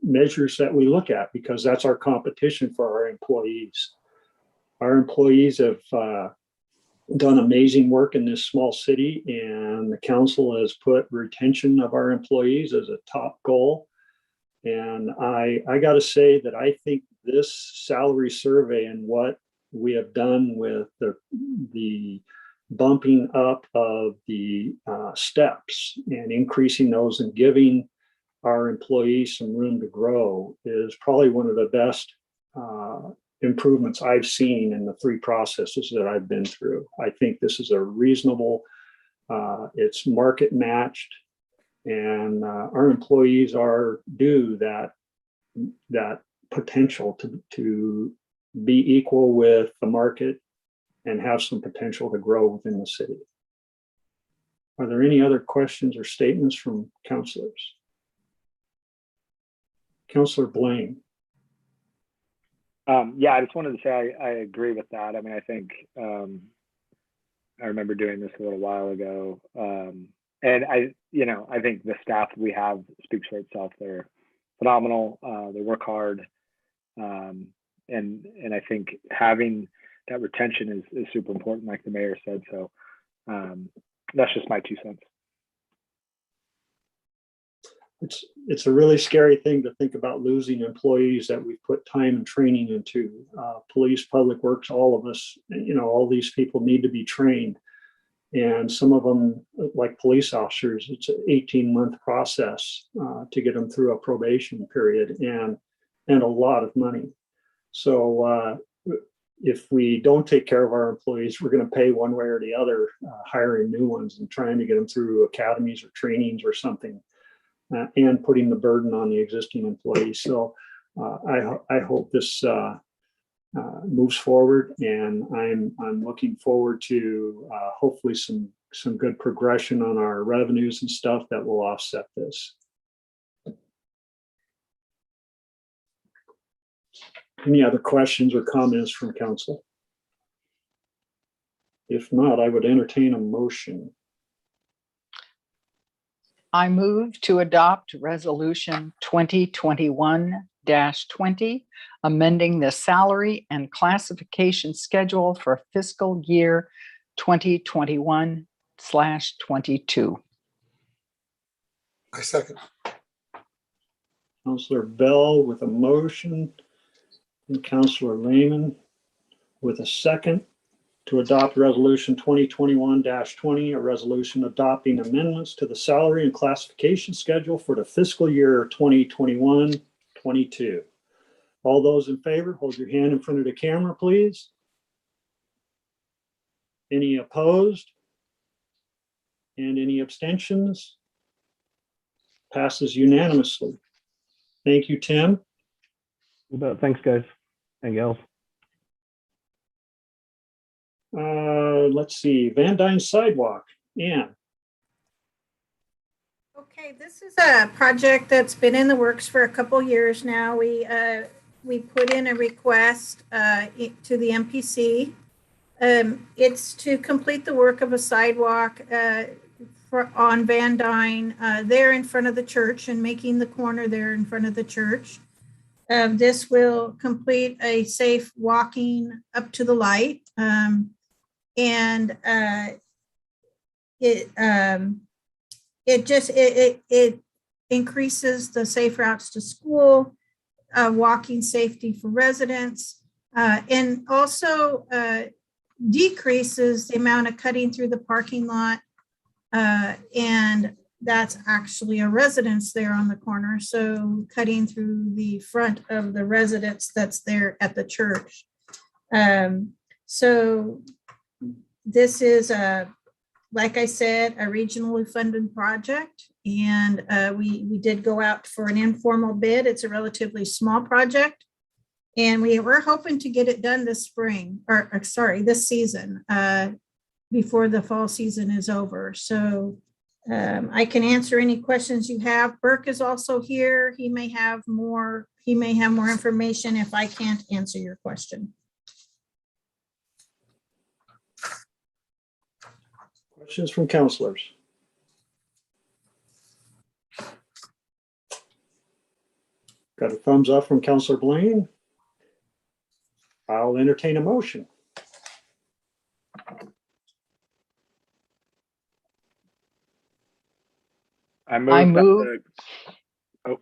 measures that we look at, because that's our competition for our employees. Our employees have done amazing work in this small city, and the council has put retention of our employees as a top goal. And I got to say that I think this salary survey and what we have done with the bumping up of the steps and increasing those and giving our employees some room to grow is probably one of the best improvements I've seen in the 3 processes that I've been through. I think this is a reasonable, it's market matched, and our employees are due that potential to be equal with the market and have some potential to grow within the city. Are there any other questions or statements from councilors? Councilor Blaine. Yeah, I just wanted to say I agree with that. I mean, I think I remember doing this a little while ago, and I think the staff we have speaks for itself. They're phenomenal. They work hard, and I think having that retention is super important, like the mayor said. So that's just my 2 cents. It's a really scary thing to think about losing employees that we've put time and training into. Police, public works, all of us, all these people need to be trained. And some of them, like police officers, it's an 18-month process to get them through a probation period, and a lot of money. So if we don't take care of our employees, we're going to pay one way or the other, hiring new ones and trying to get them through academies or trainings or something. And putting the burden on the existing employees. So I hope this moves forward, and I'm looking forward to hopefully some good progression on our revenues and stuff that will offset this. Any other questions or comments from council? If not, I would entertain a motion. I move to adopt Resolution 2021-20, amending the salary and classification schedule for fiscal year 2021/22. I second. Councilor Bell with a motion, and Councilor Lehman with a second to adopt Resolution 2021-20, a resolution adopting amendments to the salary and classification schedule for the fiscal year 2021-22. All those in favor, hold your hand in front of the camera, please. Any opposed? And any abstentions? Passes unanimously. Thank you, Tim. Thanks, guys and gals. Let's see, Van Dyne Sidewalk, Ann. Okay, this is a project that's been in the works for a couple years now. We put in a request to the MPC. It's to complete the work of a sidewalk on Van Dyne there in front of the church, and making the corner there in front of the church. This will complete a safe walking up to the light. and it increases the safe routes to school, walking safety for residents, and also decreases the amount of cutting through the parking lot. And that's actually a residence there on the corner. So cutting through the front of the residence that's there at the church. So this is like I said, a regionally funded project. And we did go out for an informal bid. It's a relatively small project. And we're hoping to get it done this spring, or sorry, this season, before the fall season is over. So I can answer any questions you have. Burke is also here. He may have more information if I can't answer your question. Questions from counselors? Got a thumbs up from Counselor Blaine. I'll entertain a motion. I move. I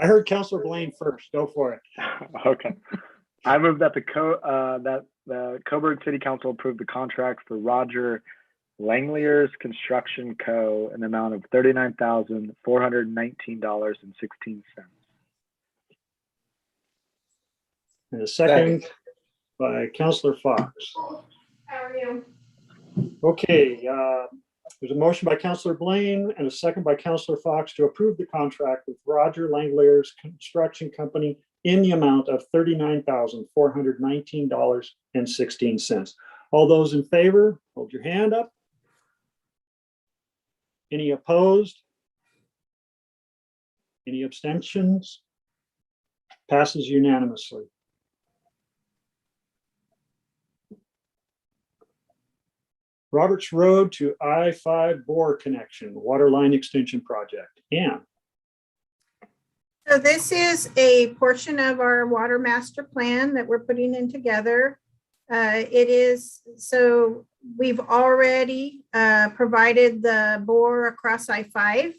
heard Counselor Blaine first. Go for it. Okay. I move that the Coburg City Council approve the contract for Roger Langlier's Construction Co. in the amount of $39,419.16. And a second by Counselor Fox. How are you? Okay, there's a motion by Counselor Blaine and a second by Counselor Fox to approve the contract with Roger Langlier's Construction Company in the amount of $39,419.16. All those in favor, hold your hand up. Any opposed? Any abstentions? Passes unanimously. Roberts Road to I-5 bore connection, water line extension project. Ann. So this is a portion of our water master plan that we're putting in together. It is, so we've already provided the bore across I-5,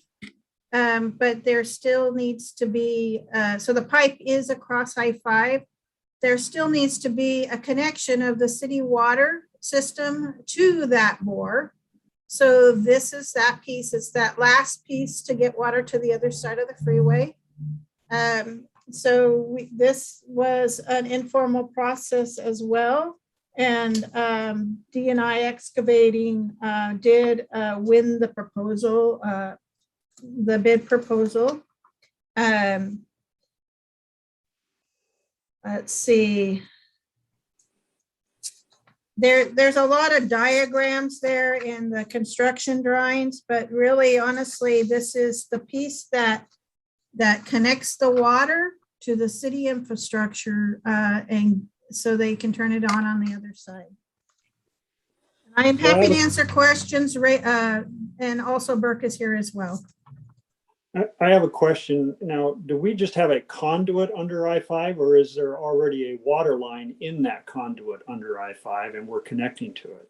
but there still needs to be, so the pipe is across I-5. There still needs to be a connection of the city water system to that bore. So this is that piece. It's that last piece to get water to the other side of the freeway. This was an informal process as well. And D&I Excavating did win the proposal, the bid proposal. Let's see. There's a lot of diagrams there in the construction drawings, but really, honestly, this is the piece that connects the water to the city infrastructure, and so they can turn it on the other side. I am happy to answer questions, and also Burke is here as well. I have a question. Now, do we just have a conduit under I-5, or is there already a water line in that conduit under I-5 and we're connecting to it?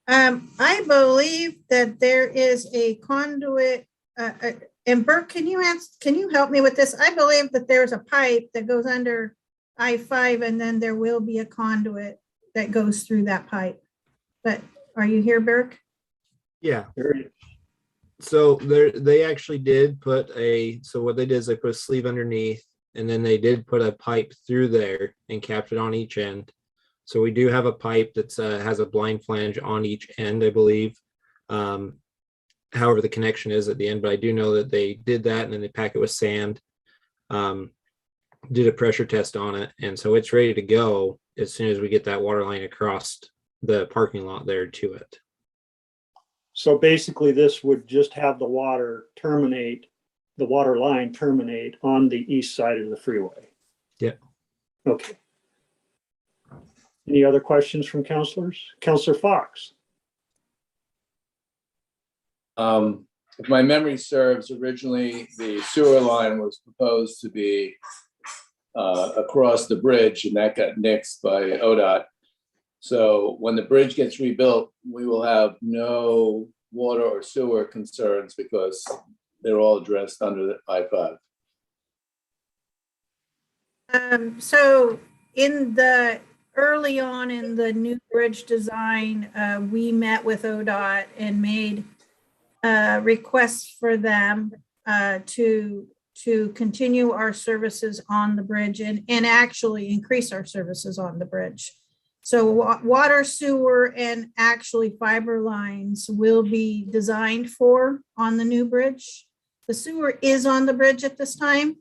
I believe that there is a conduit, and Burke, can you help me with this? I believe that there's a pipe that goes under I-5 and then there will be a conduit that goes through that pipe. But are you here, Burke? Yeah. There he is. So they actually did put so what they did is they put a sleeve underneath, and then they did put a pipe through there and capped it on each end. So we do have a pipe that has a blind flange on each end, I believe. However, the connection is at the end, but I do know that they did that, and then they pack it with sand, did a pressure test on it. And so it's ready to go as soon as we get that water line across the parking lot there to it. So basically this would just have the water line terminate on the east side of the freeway. Yep. Okay. Any other questions from counselors? Counselor Fox. If my memory serves, originally the sewer line was proposed to be across the bridge, and that got nixed by ODOT. So when the bridge gets rebuilt, we will have no water or sewer concerns because they're all addressed under the I-5. So early on in the new bridge design, we met with ODOT and made requests for them to continue our services on the bridge and actually increase our services on the bridge. So water, sewer, and actually fiber lines will be designed for on the new bridge. The sewer is on the bridge at this time.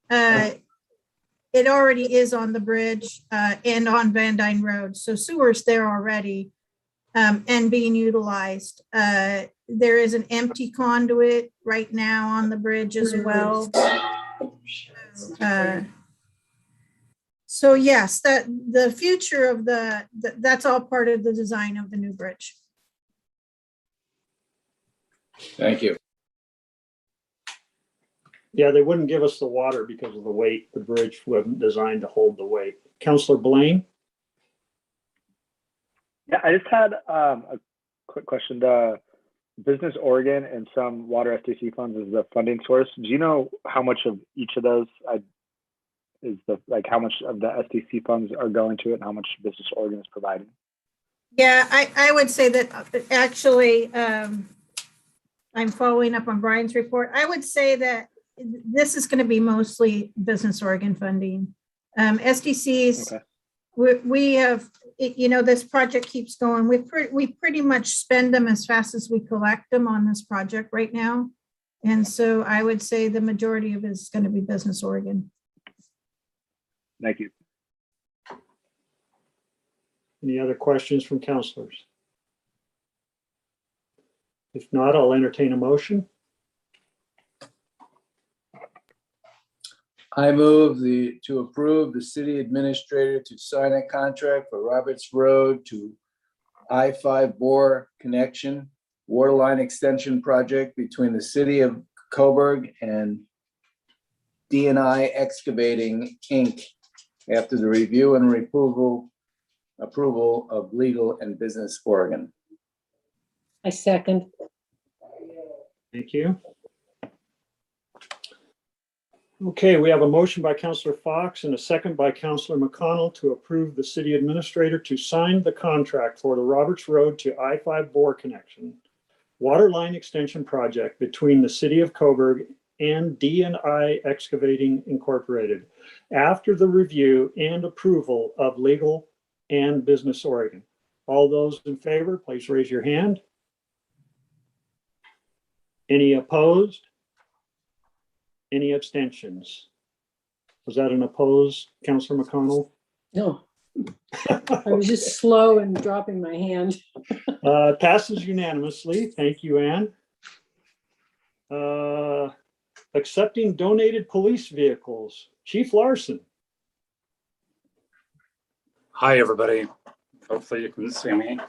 It already is on the bridge and on Van Dyne Road. So sewer's there already and being utilized. There is an empty conduit right now on the bridge as well. So yes, the future of that's all part of the design of the new bridge. Thank you. Yeah, they wouldn't give us the water because of the weight. The bridge wasn't designed to hold the weight. Councillor Blaine? Yeah, I just had a quick question. The Business Oregon and some water SDC funds is the funding source. Do you know how much of each of those how much of the SDC funds are going to it and how much Business Oregon is providing? Yeah, I would say that actually, I'm following up on Brian's report. I would say that this is going to be mostly Business Oregon funding. SDCs, okay. We have, this project keeps going. We pretty much spend them as fast as we collect them on this project right now. And so I would say the majority of it is going to be Business Oregon. Thank you. Any other questions from councilors? If not, I'll entertain a motion. I move to approve the city administrator to sign a contract for Roberts Road to I-5 bore connection water line extension project between the city of Coburg and D&I Excavating Inc. after the review and approval of Legal and Business Oregon. I second. Thank you. Okay, we have a motion by Councillor Fox and a second by Councillor McConnell to approve the city administrator to sign the contract for the Roberts Road to I-5 bore connection water line extension project between the city of Coburg and D&I Excavating Incorporated after the review and approval of Legal and Business Oregon. All those in favor, please raise your hand. Any opposed? Any abstentions? Was that an opposed, Councillor McConnell? No. I was just slow in dropping my hand. Passes unanimously. Thank you, Ann. Accepting donated police vehicles. Chief Larson. Hi, everybody. Hopefully you can see me.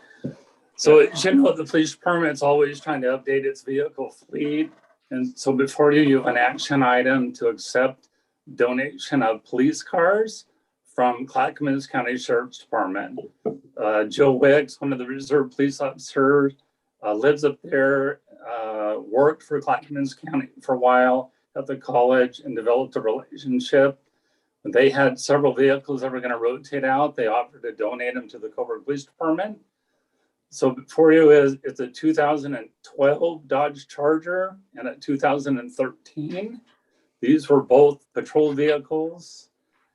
So as you know, the police department's always trying to update its vehicle fleet. And so before you have an action item to accept donation of police cars from Clackamas County Sheriff's Department. Joe Wicks, one of the reserve police officers, lives up there, worked for Clackamas County for a while at the college and developed a relationship. They had several vehicles that were going to rotate out. They offered to donate them to the Coburg Police Department. So before you it's a 2012 Dodge Charger and a 2013. These were both patrol vehicles,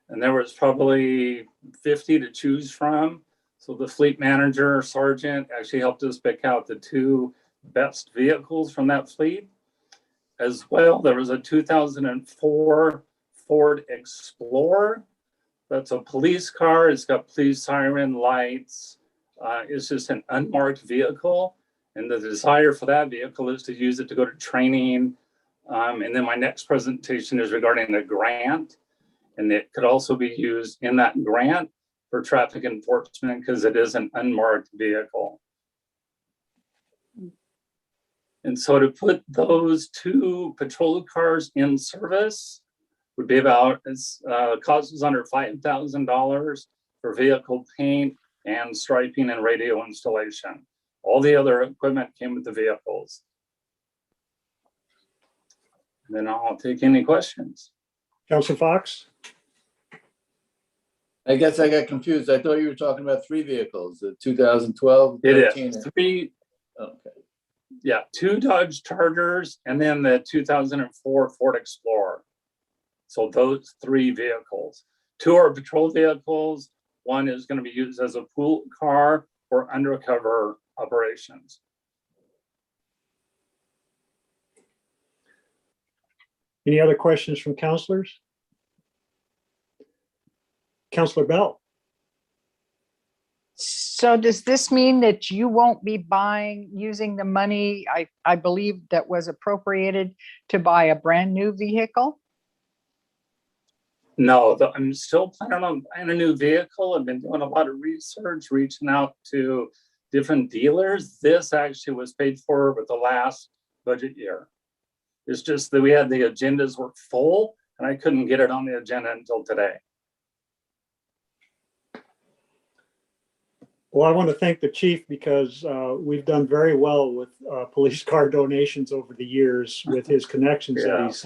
and there was probably 50 to choose from. So the fleet manager, sergeant, actually helped us pick out the two best vehicles from that fleet. As well, there was a 2004 Ford Explorer. That's a police car. It's got police siren lights. It's just an unmarked vehicle. And the desire for that vehicle is to use it to go to training. And then my next presentation is regarding a grant. And it could also be used in that grant for traffic enforcement because it is an unmarked vehicle. And so to put those two patrol cars in service, would be about, cost was under $5,000 for vehicle paint and striping and radio installation. All the other equipment came with the vehicles. And then I'll take any questions. Counselor Fox? I guess I got confused. I thought you were talking about 3 vehicles, the 2012. It 13, is 3, Okay. yeah, 2 Dodge Chargers and then the 2004 Ford Explorer. So those 3 vehicles. 2 are patrol vehicles. 1 is going to be used as a pool car for undercover operations. Any other questions from counselors? Counselor Bell? So does this mean that you won't be using the money, I believe that was appropriated to buy a brand new vehicle? No, I'm still planning on buying a new vehicle. I've been doing a lot of research, reaching out to different dealers. This actually was paid for with the last budget year. It's just that we had the agendas were full and I couldn't get it on the agenda until today. Well, I want to thank the chief because we've done very well with police car donations over the years with his connections that Yeah. he's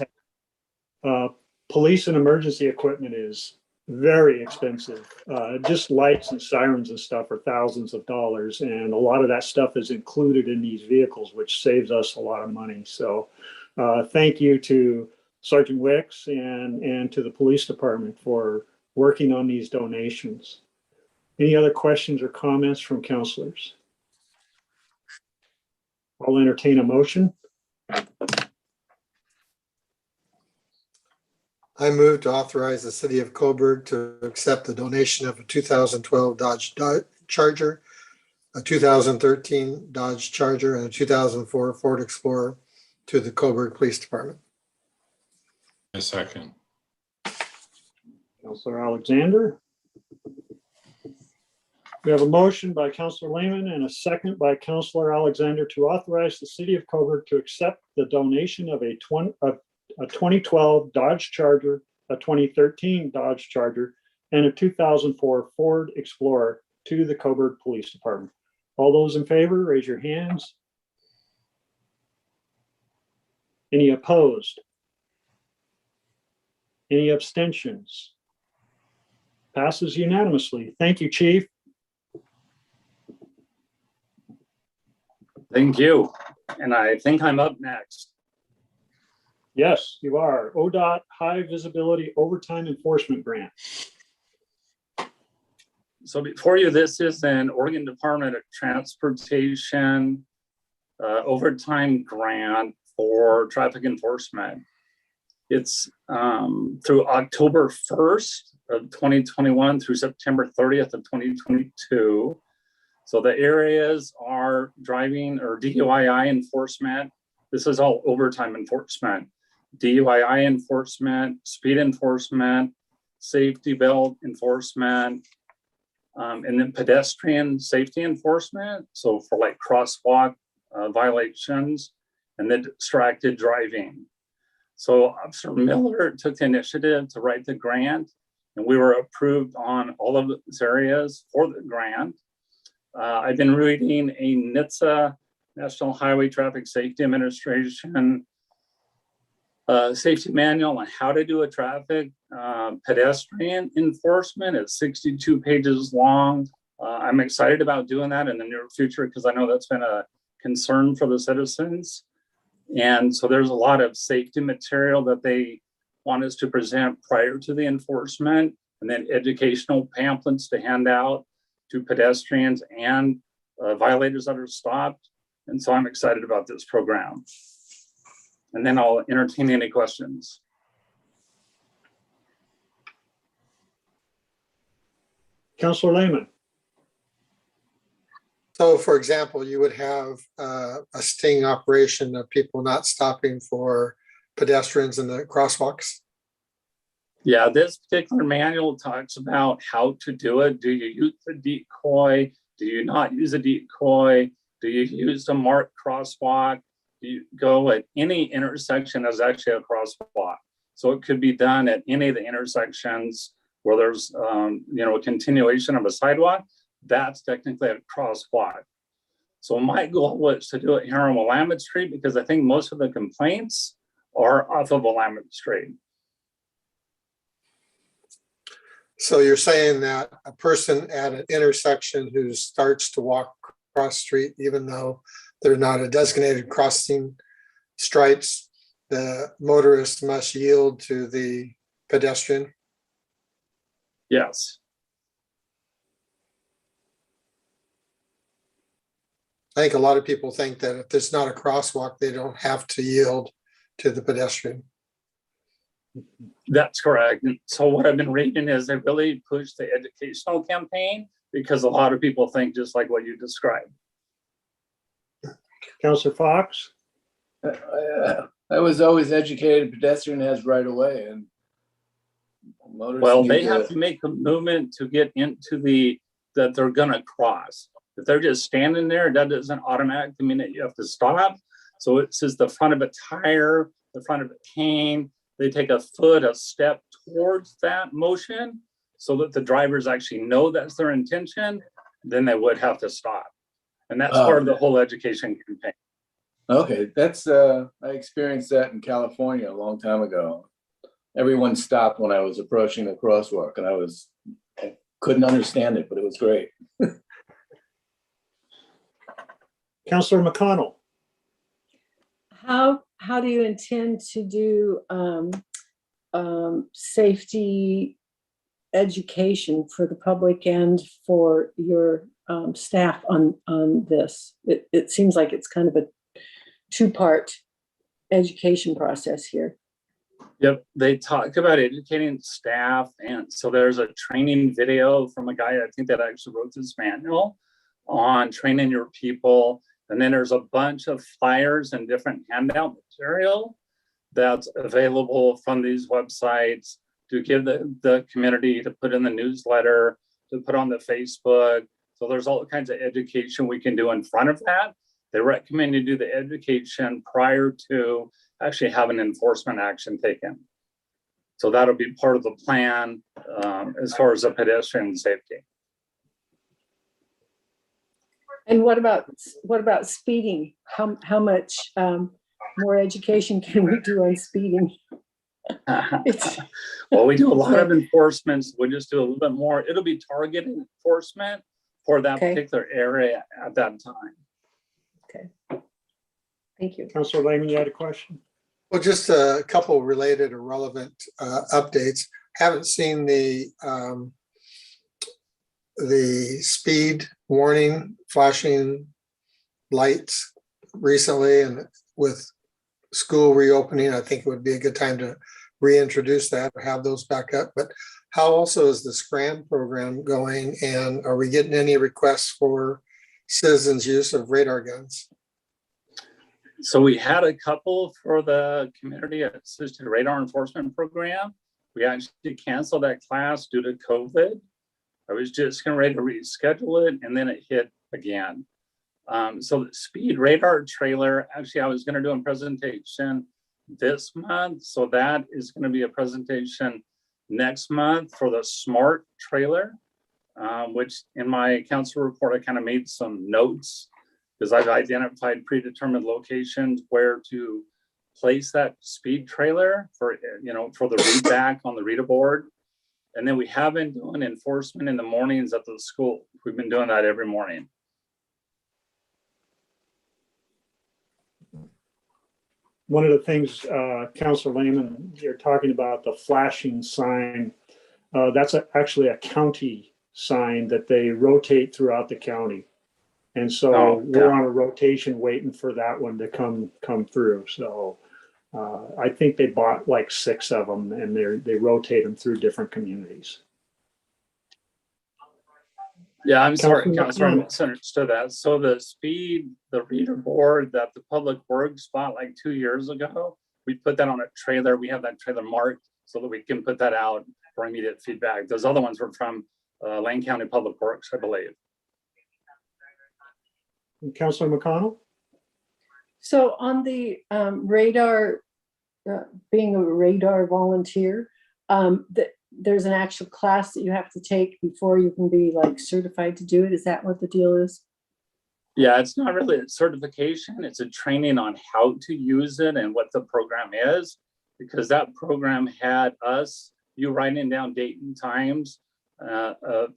had. Police and emergency equipment is very expensive. Just lights and sirens and stuff are thousands of dollars. And a lot of that stuff is included in these vehicles, which saves us a lot of money. So thank you to Sergeant Wicks and to the police department for working on these donations. Any other questions or comments from counselors? I'll entertain a motion. I move to authorize the city of Coburg to accept the donation of a 2012 Dodge Charger, a 2013 Dodge Charger, and a 2004 Ford Explorer to the Coburg Police Department. A second. Counselor Alexander. We have a motion by Counselor Lehman and a second by Counselor Alexander to authorize the city of Coburg to accept the donation of a 2012 Dodge Charger, a 2013 Dodge Charger, and a 2004 Ford Explorer to the Coburg Police Department. All those in favor, raise your hands. Any opposed? Any abstentions? Passes unanimously. Thank you, Chief. Thank you. And I think I'm up next. Yes, you are. ODOT High Visibility Overtime Enforcement Grant. So before you, this is an Oregon Department of Transportation overtime grant for traffic enforcement. It's through October 1st of 2021 through September 30th of 2022. So the areas are driving or DUI enforcement. This is all overtime enforcement. DUI enforcement, speed enforcement, safety belt enforcement, and then pedestrian safety enforcement. So for like crosswalk violations and then distracted driving. So Officer Miller took the initiative to write the grant and we were approved on all of those areas for the grant. I've been reading a NHTSA, National Highway Traffic Safety Administration safety manual on how to do a traffic pedestrian enforcement. It's 62 pages long. I'm excited about doing that in the near future because I know that's been a concern for the citizens. And so there's a lot of safety material that they want us to present prior to the enforcement, and then educational pamphlets to hand out to pedestrians and violators that are stopped. And so I'm excited about this program. And then I'll entertain any questions. Counselor Lehman. So for example, you would have a sting operation of people not stopping for pedestrians in the crosswalks. Yeah, this particular manual talks about how to do it. Do you use a decoy? Do you not use a decoy? Do you use a marked crosswalk? Do you go at any intersection as actually a crosswalk? So it could be done at any of the intersections where there's, a continuation of a sidewalk. That's technically a crosswalk. So my goal was to do it here on Willamette Street because I think most of the complaints are off of Willamette Street. So you're saying that a person at an intersection who starts to walk across the street, even though they're not a designated crossing stripes, the motorist must yield to the pedestrian? Yes. I think a lot of people think that if there's not a crosswalk, they don't have to yield to the pedestrian. That's correct. And so what I've been reading is they really push the educational campaign because a lot of people think just like what you described. Counselor Fox? I was always educated pedestrian has right away and motorists Well, need they have to make a movement to get into that they're gonna cross. If they're just standing there, that doesn't automatically mean that you have to stop. So it says the front of a tire, the front of a cane, they take a step towards that motion so that the drivers actually know that's their intention, then they would have to stop. And that's part of the whole education campaign. Okay, that's I experienced that in California a long time ago. Everyone stopped when I was approaching the crosswalk and I couldn't understand it, but it was great. Counselor McConnell? How do you intend to do safety education for the public and for your staff on this? It seems like it's kind of a two-part education process here. Yep, they talk about educating staff, and so there's a training video from a guy I think that actually wrote this manual on training your people. And then there's a bunch of flyers and different handout material that's available from these websites to give the community, to put in the newsletter, to put on the Facebook. So there's all kinds of education we can do in front of that. They recommend you do the education prior to actually having enforcement action taken. So that'll be part of the plan as far as the pedestrian safety. And what about speeding? How much more education can we do on speeding? Well, we do a lot of enforcements. We'll just do a little bit more. It'll be targeted enforcement for that particular area at that time. Okay. Thank you. Counselor Lehman, you had a question? Well, just a couple related or relevant updates. Haven't seen the speed warning flashing lights recently, and with school reopening, I think it would be a good time to reintroduce that or have those back up. But how also is the SCRAM program going, and are we getting any requests for citizens' use of radar guns? So we had a couple for the community assisted radar enforcement program. We actually canceled that class due to COVID. I was just getting ready to reschedule it and then it hit again. So the speed radar trailer, actually I was going to do a presentation this month. So that is going to be a presentation next month for the smart trailer, which in my council report, I kind of made some notes because I've identified predetermined locations where to place that speed trailer for, for the read back on the reader board. And then we have been doing enforcement in the mornings at the school. We've been doing that every morning. One of the things, Councilor Lehman, you're talking about the flashing sign. That's actually a county sign that they rotate throughout the county. And so we're on a rotation waiting for that one to come through. So I think they bought like 6 of them and they rotate them through different communities. Yeah, I'm sorry, Councilor, I misunderstood that. So the reader board that the Public Works bought like 2 years ago, we put that on a trailer. We have that trailer marked so that we can put that out for immediate feedback. Those other ones were from Lane County Public Works, I believe. Councilor McConnell? So on the radar being a radar volunteer, there's an actual class that you have to take before you can be like certified to do it. Is that what the deal is? Yeah, it's not really a certification. It's a training on how to use it and what the program is, because that program had you writing down date and times,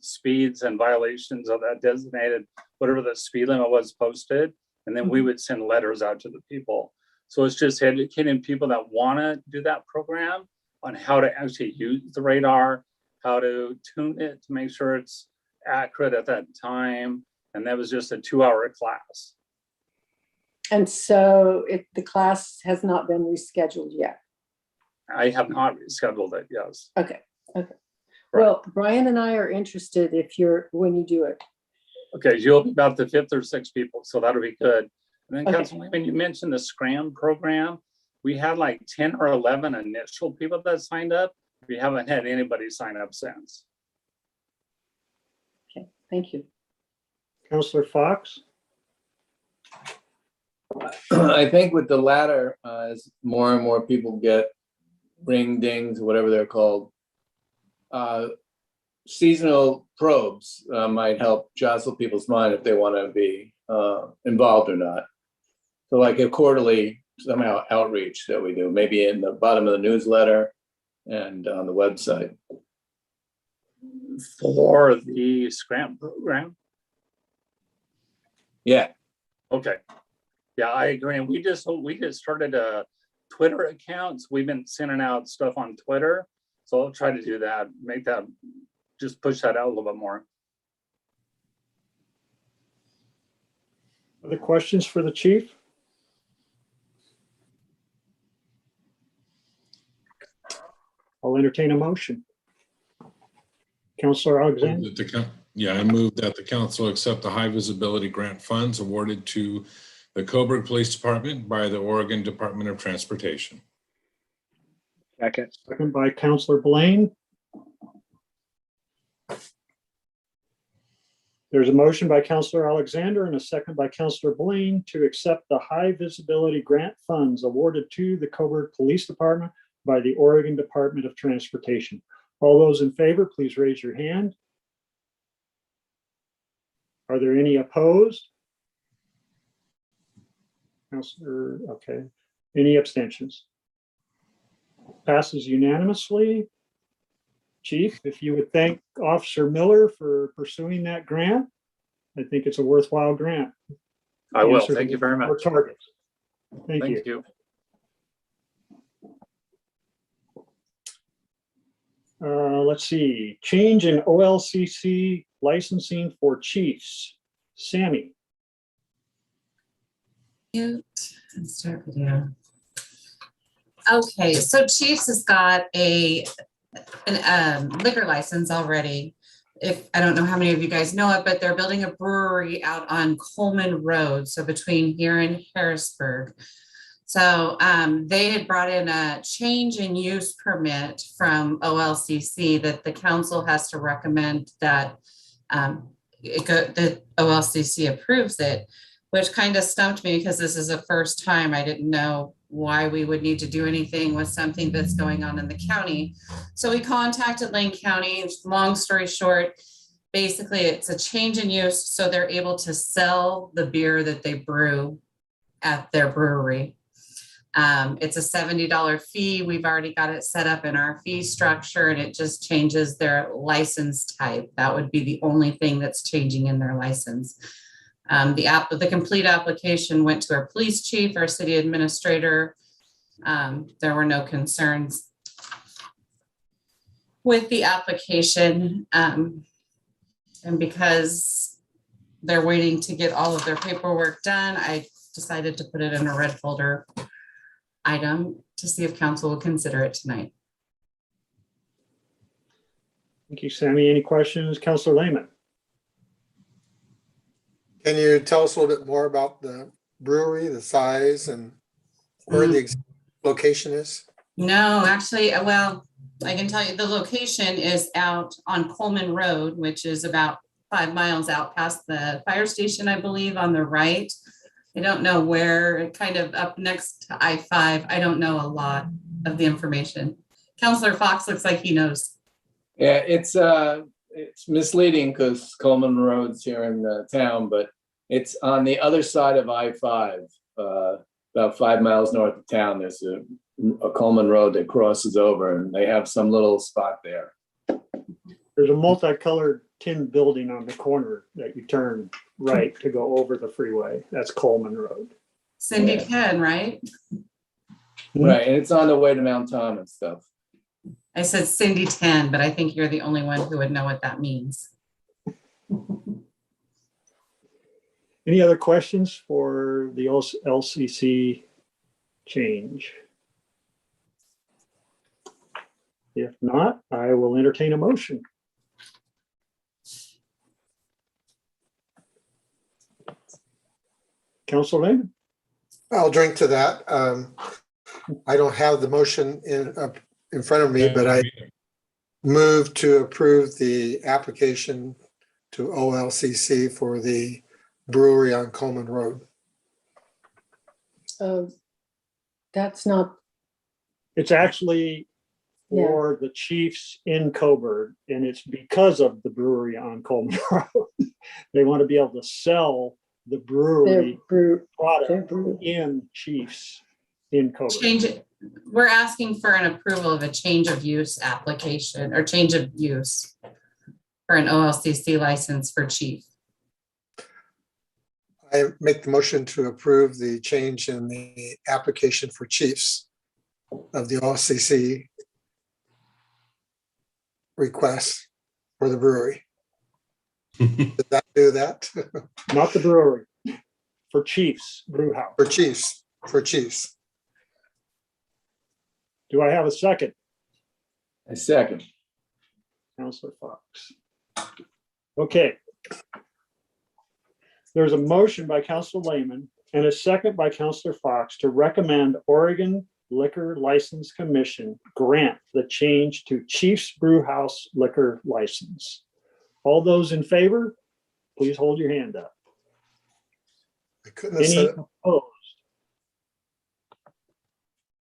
speeds and violations of that designated, whatever the speed limit was posted. And then we would send letters out to the people. So it's just educating people that want to do that program on how to actually use the radar, how to tune it to make sure it's accurate at that time. And that was just a 2-hour class. And so the class has not been rescheduled yet. I have not rescheduled it, yes. Okay. Well, Brian and I are interested when you do it. Okay, you'll be about the 5th or 6th people, so that'll be good. And then Okay. Councilwoman, you mentioned the SCRAM program. We had like 10 or 11 initial people that signed up. We haven't had anybody sign up since. Okay, thank you. Counselor Fox? I think with the latter, as more and more people get ring dings, whatever they're called, seasonal probes might help jostle people's mind if they want to be involved or not. So like a quarterly somehow outreach that we do, maybe in the bottom of the newsletter and on the website. For the SCRAM program? Yeah. Okay. Yeah, I agree. And we just started a Twitter accounts. We've been sending out stuff on Twitter. So I'll try to do that, just push that out a little bit more. Other questions for the chief? I'll entertain a motion. Counselor Alexander? Yeah, I move that the council accept the high visibility grant funds awarded to the Coburg Police Department by the Oregon Department of Transportation. Second by Counselor Blaine. There's a motion by Counselor Alexander and a second by Counselor Blaine to accept the high visibility grant funds awarded to the Coburg Police Department by the Oregon Department of Transportation. All those in favor, please raise your hand. Are there any opposed? Counselor, okay. Any abstentions? Passes unanimously. Chief, if you would thank Officer Miller for pursuing that grant, I think it's a worthwhile grant. I will. Thank you very much. Our targets. Thank you. Thank you. Let's see, change in OLCC licensing for chiefs. Sammy. Mute and start video. Okay, so Chiefs has got a liquor license already. I don't know how many of you guys know it, but they're building a brewery out on Coleman Road, so between here and Harrisburg. So they had brought in a change in use permit from OLCC that the council has to recommend that the OLCC approves it, which kind of stumped me because this is the first time. I didn't know why we would need to do anything with something that's going on in the county. So we contacted Lane County. Long story short, basically it's a change in use, so they're able to sell the beer that they brew at their brewery. It's a $70 fee. We've already got it set up in our fee structure, and it just changes their license type. That would be the only thing that's changing in their license. The complete application went to our police chief, our city administrator. There were no concerns with the application. And because they're waiting to get all of their paperwork done, I decided to put it in a red folder item to see if council will consider it tonight. Thank you, Sammy. Any questions? Counselor Lehman. Can you tell us a little bit more about the brewery, the size, and where the location is? No, actually, well, I can tell you the location is out on Coleman Road, which is about 5 miles out past the fire station, I believe, on the right. I don't know where, kind of up next to I-5. I don't know a lot of the information. Counselor Fox looks like he knows. Yeah, it's misleading because Coleman Road's here in the town, but it's on the other side of I-5, about 5 miles north of town. There's a Coleman Road that crosses over, and they have some little spot there. There's a multicolored tin building on the corner that you turn right to go over the freeway. That's Coleman Road. Cindy Yeah. Ken, right? Right, and it's on the way to Mount Tom and stuff. I said Cindy 10, but I think you're the only one who would know what that means. Any other questions for the LCC change? If not, I will entertain a motion. Councilor Lehman? I'll drink to that. I don't have the motion in front of me, but I move to approve the application to OLCC for the brewery on Coleman Road. That's not, It's actually for the Chiefs in Coburg, and it's because of the brewery on Coleman Road. They want to be able to sell the brewery product in Chiefs in Coburg. Change it. We're asking for an approval of a change of use application or change of use for an OLCC license for Chief. I make the motion to approve the change in the application for chiefs of the OLCC request for the brewery. Did that do that? Not the brewery, for Chiefs Brew House. For chiefs. Do I have a second? A second. Councilor Fox. Okay. There's a motion by Councilor Lehman and a second by Councilor Fox to recommend Oregon Liquor License Commission grant the change to Chiefs Brew House liquor license. All those in favor, please hold your hand up. I couldn't have said Any it. opposed?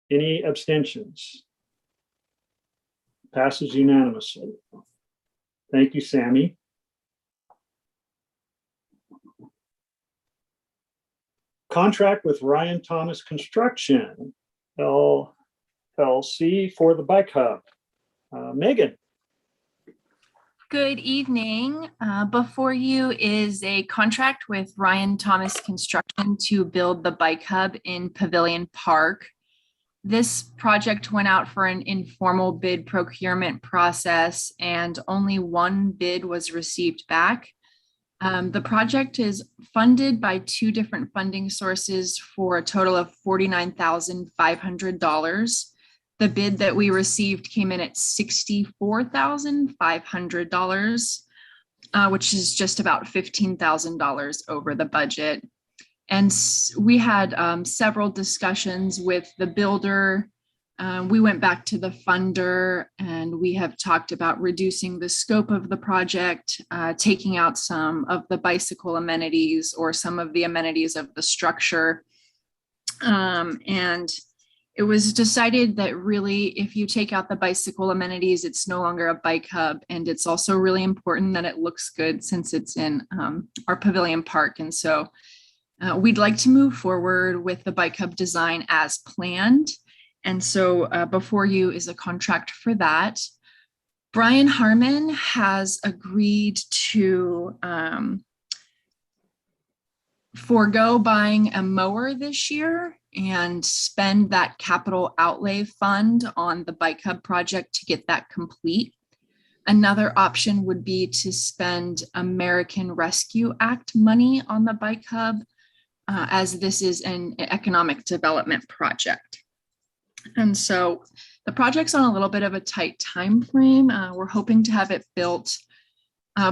Any abstentions? Passes unanimously. Thank you, Sammy. Contract with Ryan Thomas Construction, LLC for the Bike Hub. Megan. Good evening. Before you is a contract with Ryan Thomas Construction to build the Bike Hub in Pavilion Park. This project went out for an informal bid procurement process and only one bid was received back. The project is funded by two different funding sources for a total of $49,500. The bid that we received came in at $64,500, which is just about $15,000 over the budget. And we had several discussions with the builder. We went back to the funder and we have talked about reducing the scope of the project, taking out some of the bicycle amenities or some of the amenities of the structure. And it was decided that really, if you take out the bicycle amenities, it's no longer a bike hub. And it's also really important that it looks good since it's in our Pavilion Park. And so we'd like to move forward with the bike hub design as planned. And so before you is a contract for that. Brian Harmon has agreed to forego buying a mower this year and spend that capital outlay fund on the bike hub project to get that complete. Another option would be to spend American Rescue Act money on the bike hub, as this is an economic development project. And so the project's on a little bit of a tight time frame. We're hoping to have it built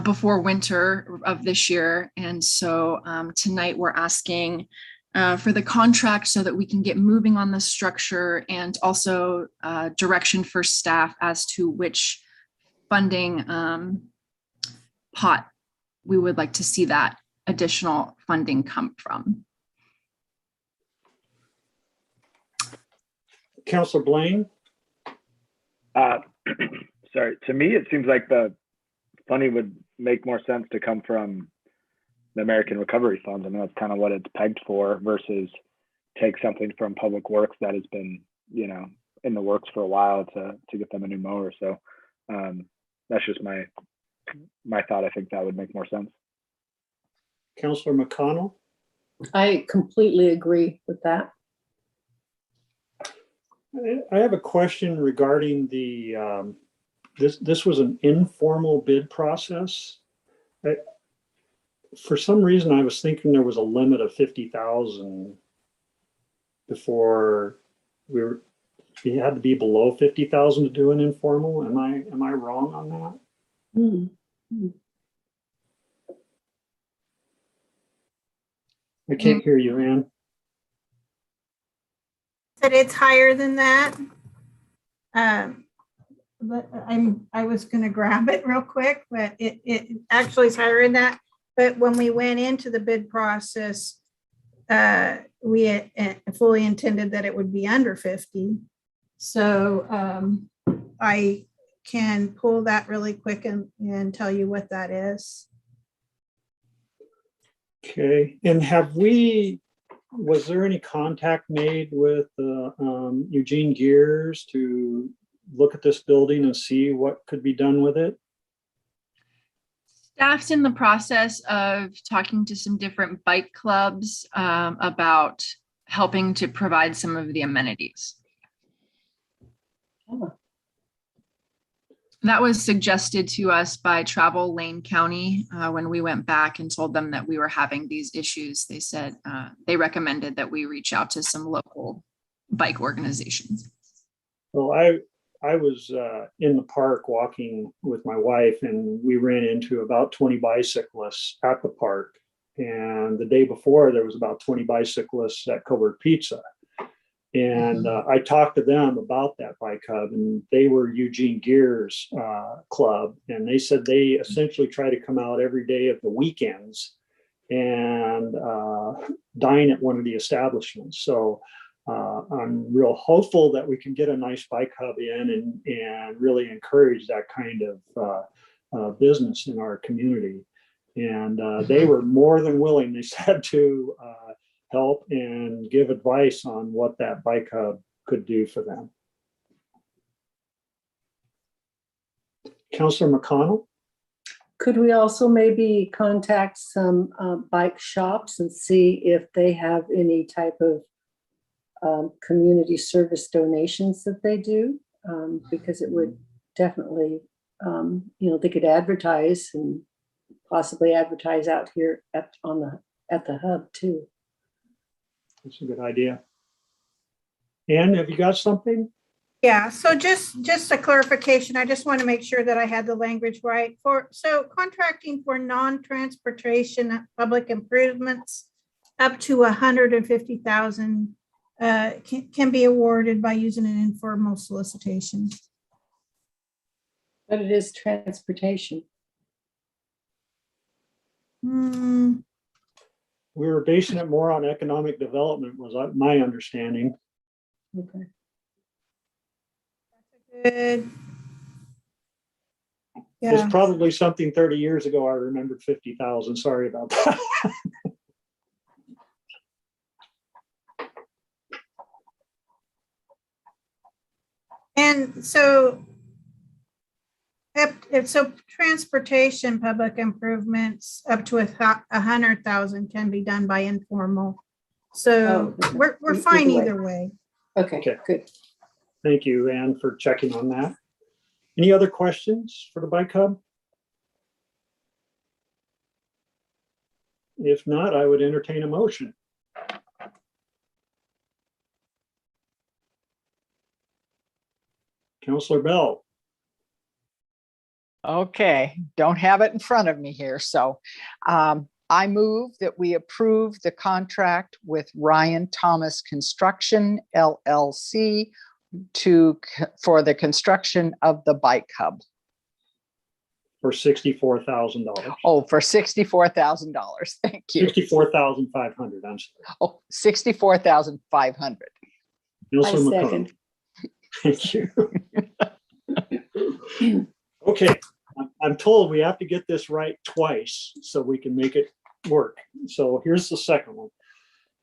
before winter of this year. And so tonight we're asking for the contract so that we can get moving on the structure and also direction for staff as to which funding pot we would like to see that additional funding come from. Counselor Blaine? Sorry, to me, it seems like the funding would make more sense to come from the American Recovery Fund. I mean, that's kind of what it's pegged for versus take something from Public Works that has been, you know, in the works for a while to get them a new mower. So that's just my thought. I think that would make more sense. Counselor McConnell? I completely agree with that. I have a question regarding the, this was an informal bid process. For some reason, I was thinking there was a limit of 50,000 before we had to be below 50,000 to do an informal. Am I wrong on that? Hmm. I can't hear you, Ann. That it's higher than that. But I was gonna grab it real quick, but it actually is higher than that. But when we went into the bid process, we had fully intended that it would be under 50. So I can pull that really quick and tell you what that is. Okay, and was there any contact made with Eugene Gears to look at this building and see what could be done with it? Staff's in the process of talking to some different bike clubs about helping to provide some of the amenities. Oh. That was suggested to us by Travel Lane County when we went back and told them that we were having these issues. They said they recommended that we reach out to some local bike organizations. Well, I was in the park walking with my wife, and we ran into about 20 bicyclists at the park. And the day before, there was about 20 bicyclists at Coburg Pizza. And I talked to them about that bike hub, and they were Eugene Gears club. And they said they essentially try to come out every day of the weekends and dine at one of the establishments. So I'm real hopeful that we can get a nice bike hub in and really encourage that kind of business in our community. And they were more than willing, they said, to help and give advice on what that bike hub could do for them. Councilor McConnell? Could we also maybe contact some bike shops and see if they have any type of community service donations that they do? Because it would definitely, they could advertise and possibly advertise out here at the hub too. That's a good idea. Ann, have you got something? Yeah, so just a clarification. I just want to make sure that I had the language right. So contracting for non-transportation public improvements up to 150,000 can be awarded by using an informal solicitation. But it is transportation. We were basing it more on economic development, was my understanding. Okay. Good. It's Yeah. probably something 30 years ago. I remembered 50,000. Sorry about that. And so transportation public improvements up to 100,000 can be done by informal. So we're fine either way. Okay, good. Thank you, Ann, for checking on that. Any other questions for the bike hub? If not, I would entertain a motion. Councilor Bell. Okay, don't have it in front of me here. So I move that we approve the contract with Ryan Thomas Construction LLC for the construction of the bike hub. For $64,000. Oh, for $64,000. Thank you. $64,500. I'm sorry. Oh, $64,500. Councilor I second. Thank you. Okay, I'm told we have to get this right twice so we can make it work. So here's the second one.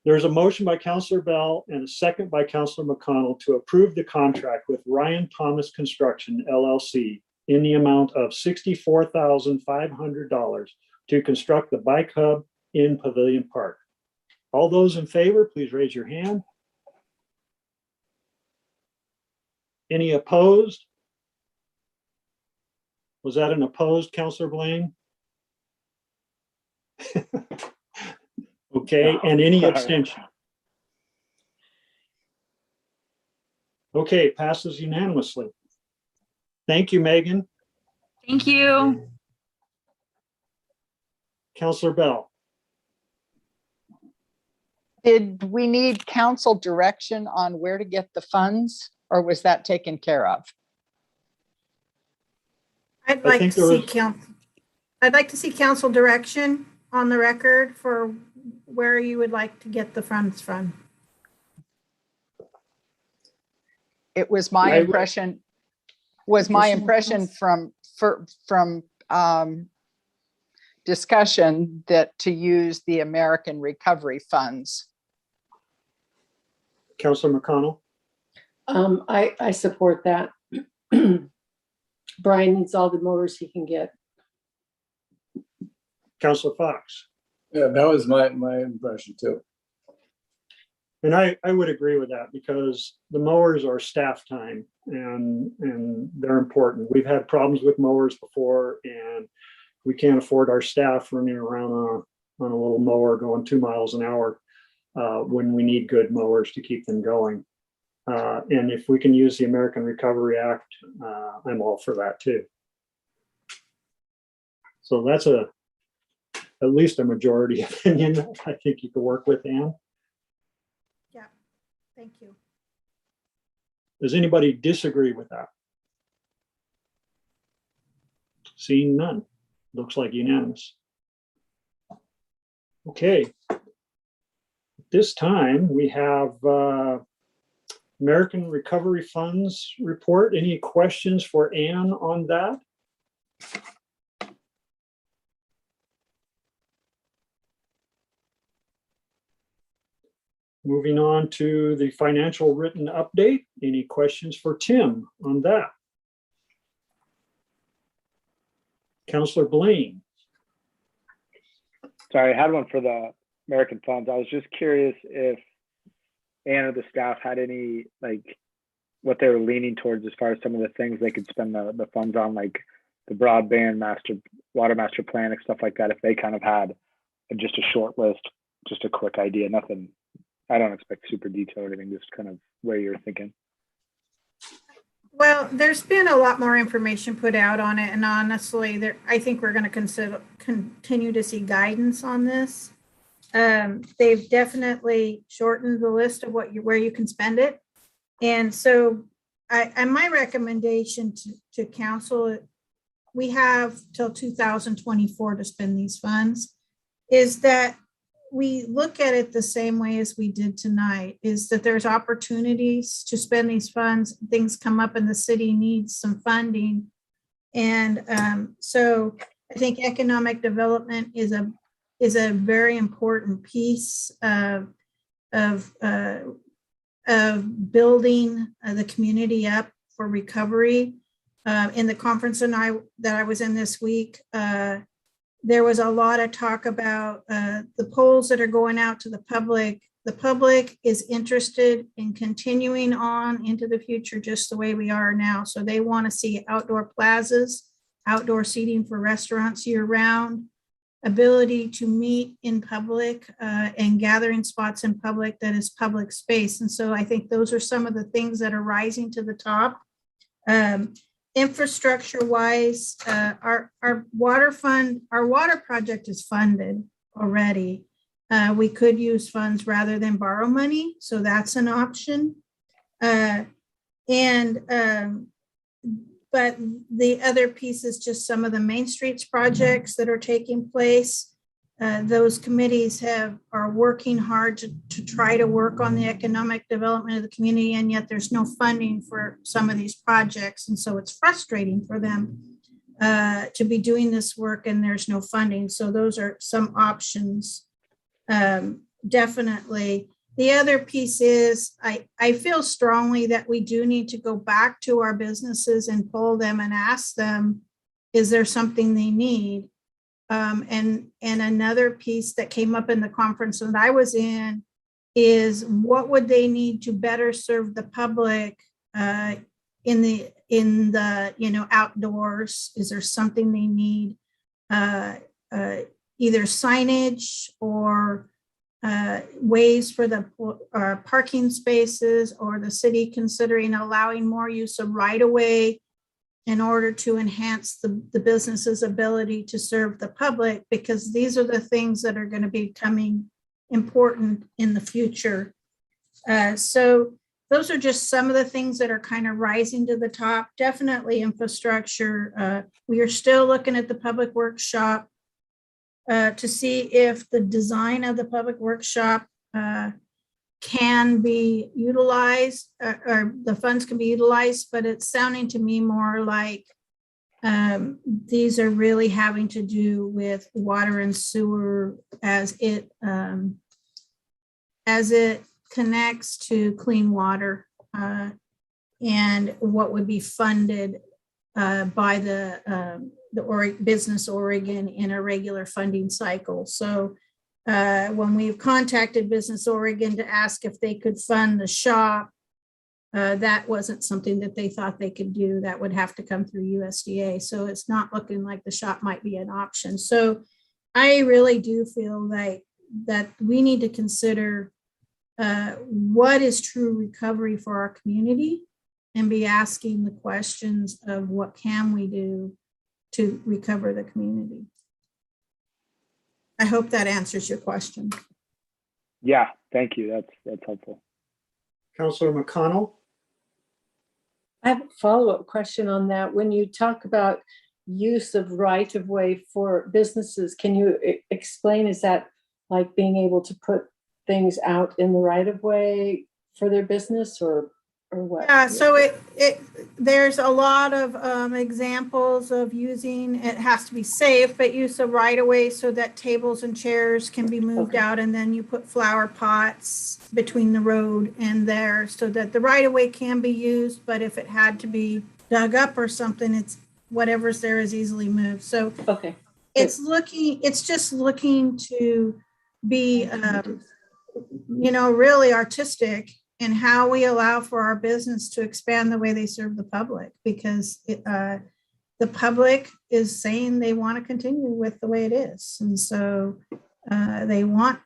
There's a motion by Councilor Bell and a second by Councilor McConnell to approve the contract with Ryan Thomas Construction LLC in the amount of $64,500 to construct the bike hub in Pavilion Park. All those in favor, please raise your hand. Any opposed? Was that an opposed, Councilor Blaine? Okay, and any abstention? Okay, passes unanimously. Thank you, Megan. Thank you. Councilor Bell. Did we need council direction on where to get the funds, or was that taken care of? I'd I like think to there see was- council, I'd like to see council direction on the record for where you would like to get the funds from. It was my I would- impression, from discussion that to use the American Recovery Funds. Councilor McConnell. I support that. Brian needs all the mowers he can get. Councilor Fox. Yeah, that was my impression too. And I would agree with that because the mowers are staff time and they're important. We've had problems with mowers before and we can't afford our staff running around on a little mower going 2 miles an hour when we need good mowers to keep them going. And if we can use the American Recovery Act, I'm all for that too. So that's at least a majority opinion I think you could work with, Ann. Yeah, thank you. Does anybody disagree with that? Seeing none, looks like unanimous. Okay. At this time, we have American Recovery Funds report. Any questions for Ann on that? Moving on to the financial written update. Any questions for Tim on that? Councilor Blaine. Sorry, I had one for the American funds. I was just curious if Ann or the staff had any, like, what they were leaning towards as far as some of the things they could spend the funds on, like the broadband water master plan and stuff like that. If they kind of had just a short list, just a quick idea, nothing. I don't expect super detailed or anything, just kind of where you're thinking. Well, there's been a lot more information put out on it, and honestly, I think we're going to continue to see guidance on this. They've definitely shortened the list of where you can spend it, and so my recommendation to council, we have till 2024 to spend these funds, is that we look at it the same way as we did tonight, is that there's opportunities to spend these funds. Things come up and the city needs some funding. And so I think economic development is a very important piece of building the community up for recovery. In the conference that I was in this week, there was a lot of talk about the polls that are going out to the public. The public is interested in continuing on into the future just the way we are now. So they want to see outdoor plazas, outdoor seating for restaurants year round, ability to meet in public and gathering spots in public that is public space. And so I think those are some of the things that are rising to the top. Infrastructure wise, our water project is funded already. We could use funds rather than borrow money, so that's an option. But the other piece is just some of the Main Streets projects that are taking place. those committees are working hard to try to work on the economic development of the community, and yet there's no funding for some of these projects. And so it's frustrating for them to be doing this work and there's no funding. So those are some options. Definitely. The other piece is I feel strongly that we do need to go back to our businesses and poll them and ask them, is there something they need? And another piece that came up in the conference that I was in is what would they need to better serve the public in the outdoors? Is there something they need, either signage or ways for the parking spaces, or the city considering allowing more use of right-of-way in order to enhance the business's ability to serve the public, because these are the things that are going to be becoming important in the future. So those are just some of the things that are kind of rising to the top. Definitely infrastructure. We are still looking at the public workshop to see if the design of the public workshop can be utilized, or the funds can be utilized, but it's sounding to me more like these are really having to do with water and sewer as it connects to clean water, and what would be funded by the Business Oregon in a regular funding cycle. So when we've contacted Business Oregon to ask if they could fund the shop, that wasn't something that they thought they could do. That would have to come through USDA. So it's not looking like the shop might be an option. So I really do feel like that we need to consider what is true recovery for our community, and be asking the questions of what can we do to recover the community. I hope that answers your question. Yeah, thank you. That's helpful. Councillor McConnell? I have a follow-up question on that. When you talk about use of right-of-way for businesses, can you explain, is that like being able to put things out in the right-of-way for their business, or what? Yeah, so there's a lot of examples of using, it has to be safe, but use of right of way so that tables and chairs can be moved out, and then you put flower pots between the road and there so that the right of way can be used, but if it had to be dug up or something, it's whatever's there is easily moved. So it's just looking to be really artistic and how we allow for our business to expand the way they serve the public, because the public is saying they want to continue with the way it is. And so they want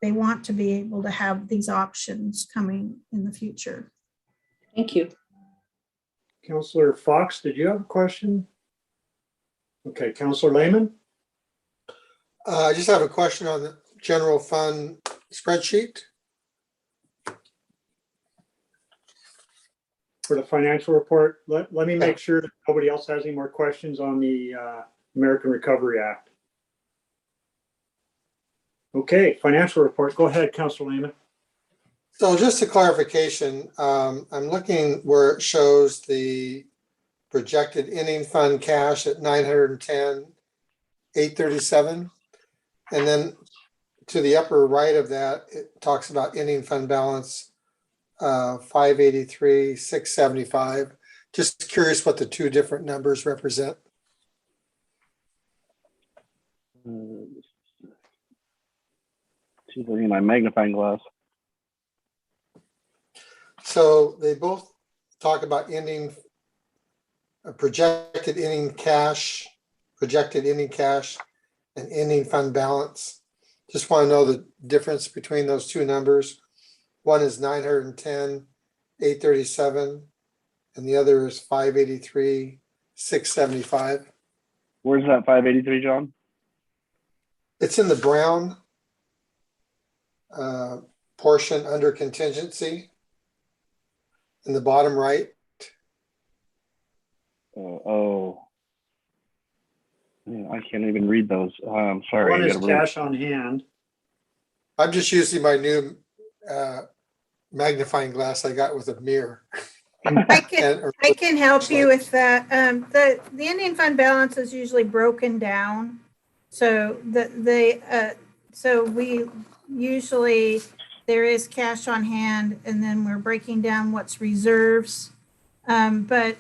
to be able to have these options coming in the future. Thank you. Councillor Fox, did you have a question? Okay, Councillor Lehman? I just have a question on the general fund spreadsheet. For the financial report, let me make sure that nobody else has any more questions on the American Recovery Act. Okay, financial report. Go ahead, Councillor Lehman. So just a clarification, I'm looking where it shows the projected ending fund cash at 910,837. And then to the upper right of that, it talks about ending fund balance 583,675. Just curious what the two different numbers represent. She's looking at my magnifying glass. So they both talk about projected ending cash, and ending fund balance. Just want to know the difference between those two numbers. One is 910,837, and the other is 583,675. Where's that 583, John? It's in the brown portion under contingency in the bottom right. I can't even read those. Sorry. One I is gotta read it. cash on hand. I'm just using my new magnifying glass I got with a mirror. I can help you with that. The ending fund balance is usually broken down. So so we usually, there is cash on hand and then we're breaking down what's reserves. But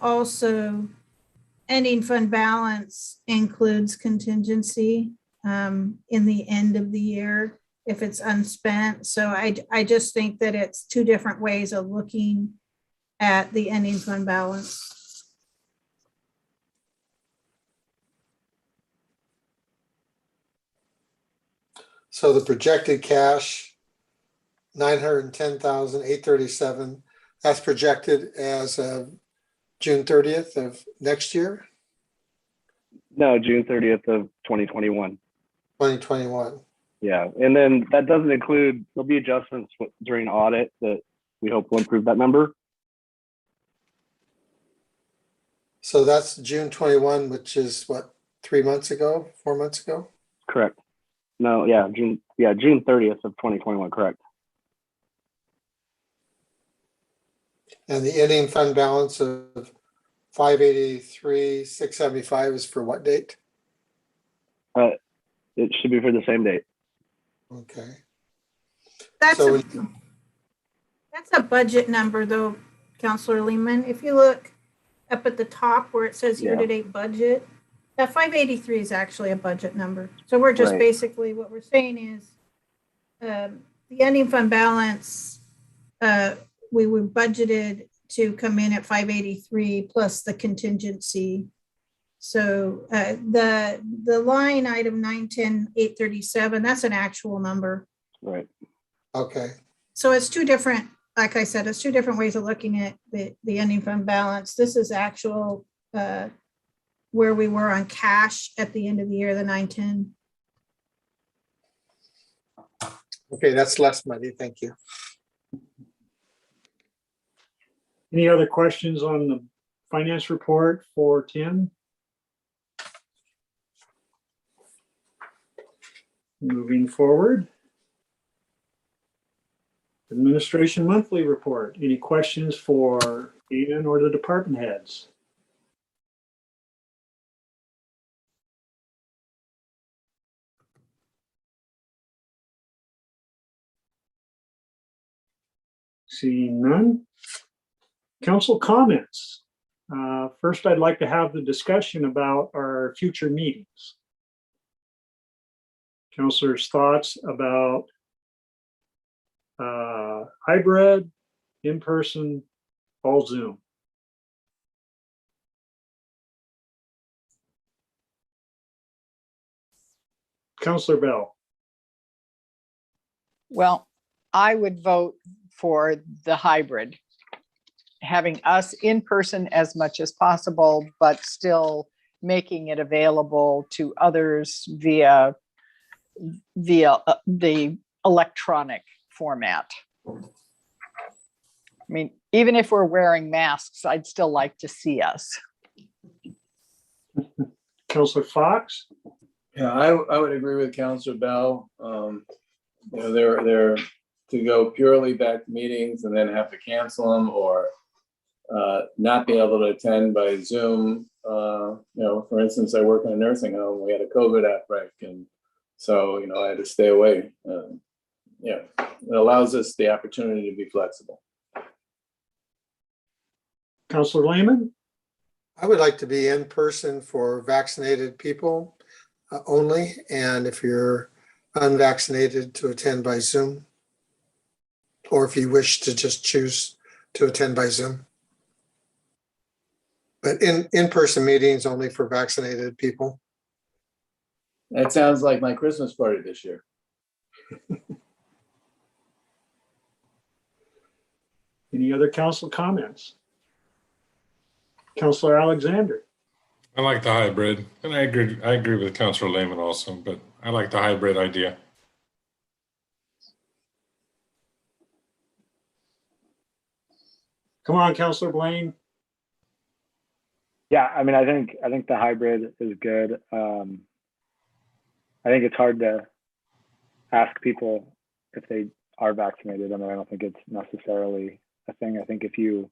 also ending fund balance includes contingency in the end of the year if it's unspent. So I just think that it's two different ways of looking at the ending fund balance. So the projected cash, 910,837, that's projected as of June 30th of next year, No, June 30th of 2021. 2021. Yeah, and then that doesn't include, there'll be adjustments during audit that we hope will improve that number. So that's June 21, which is what, 3 months ago, 4 months ago? Correct. No, yeah, June 30th of 2021, correct. And the ending fund balance of 583,675 is for what date? It should be for the same date. Okay. That's So a budget number though, Counselor Lehman. If you look up at the top where it says Yeah. year-to-date budget, that 583 is actually a budget number. So we're just Right. basically, what we're saying is the ending fund balance, we were budgeted to come in at 583 plus the contingency. So the line item 910,837, that's an actual number. Right. okay. So it's two different, like I said, it's two different ways of looking at the ending fund balance. This is actual where we were on cash at the end of the year, the 910. Okay, that's less money. Thank you. Any other questions on the finance report for Tim? Moving forward. Administration monthly report. Any questions for Ian or the department heads? Seeing none. Council comments. First, I'd like to have the discussion about our future meetings. Councilors' thoughts about hybrid, in-person, all Zoom. Councilor Bell. Well, I would vote for the hybrid, having us in person as much as possible, but still making it available to others via the electronic format. I mean, even if we're wearing masks, I'd still like to see us. Councilor Fox. Yeah, I would agree with Councilor Bell. They're to go purely back to meetings and then have to cancel them or not be able to attend by Zoom. For instance, I work in a nursing home. We had a COVID outbreak, and so I had to stay away. It allows us the opportunity to be flexible. Councilor Lehman. I would like to be in person for vaccinated people only, and if you're unvaccinated, to attend by Zoom, or if you wish to just choose to attend by Zoom. But in-person meetings only for vaccinated people. That sounds like my Christmas party this year. Any other council comments? Councilor Alexander. I like the hybrid, and I agree with Councilor Lehman also, but I like the hybrid idea. Come on, Councilor Blaine. Yeah, I mean, I think the hybrid is good. I think it's hard to ask people if they are vaccinated. I mean, I don't think it's necessarily a thing. I think if you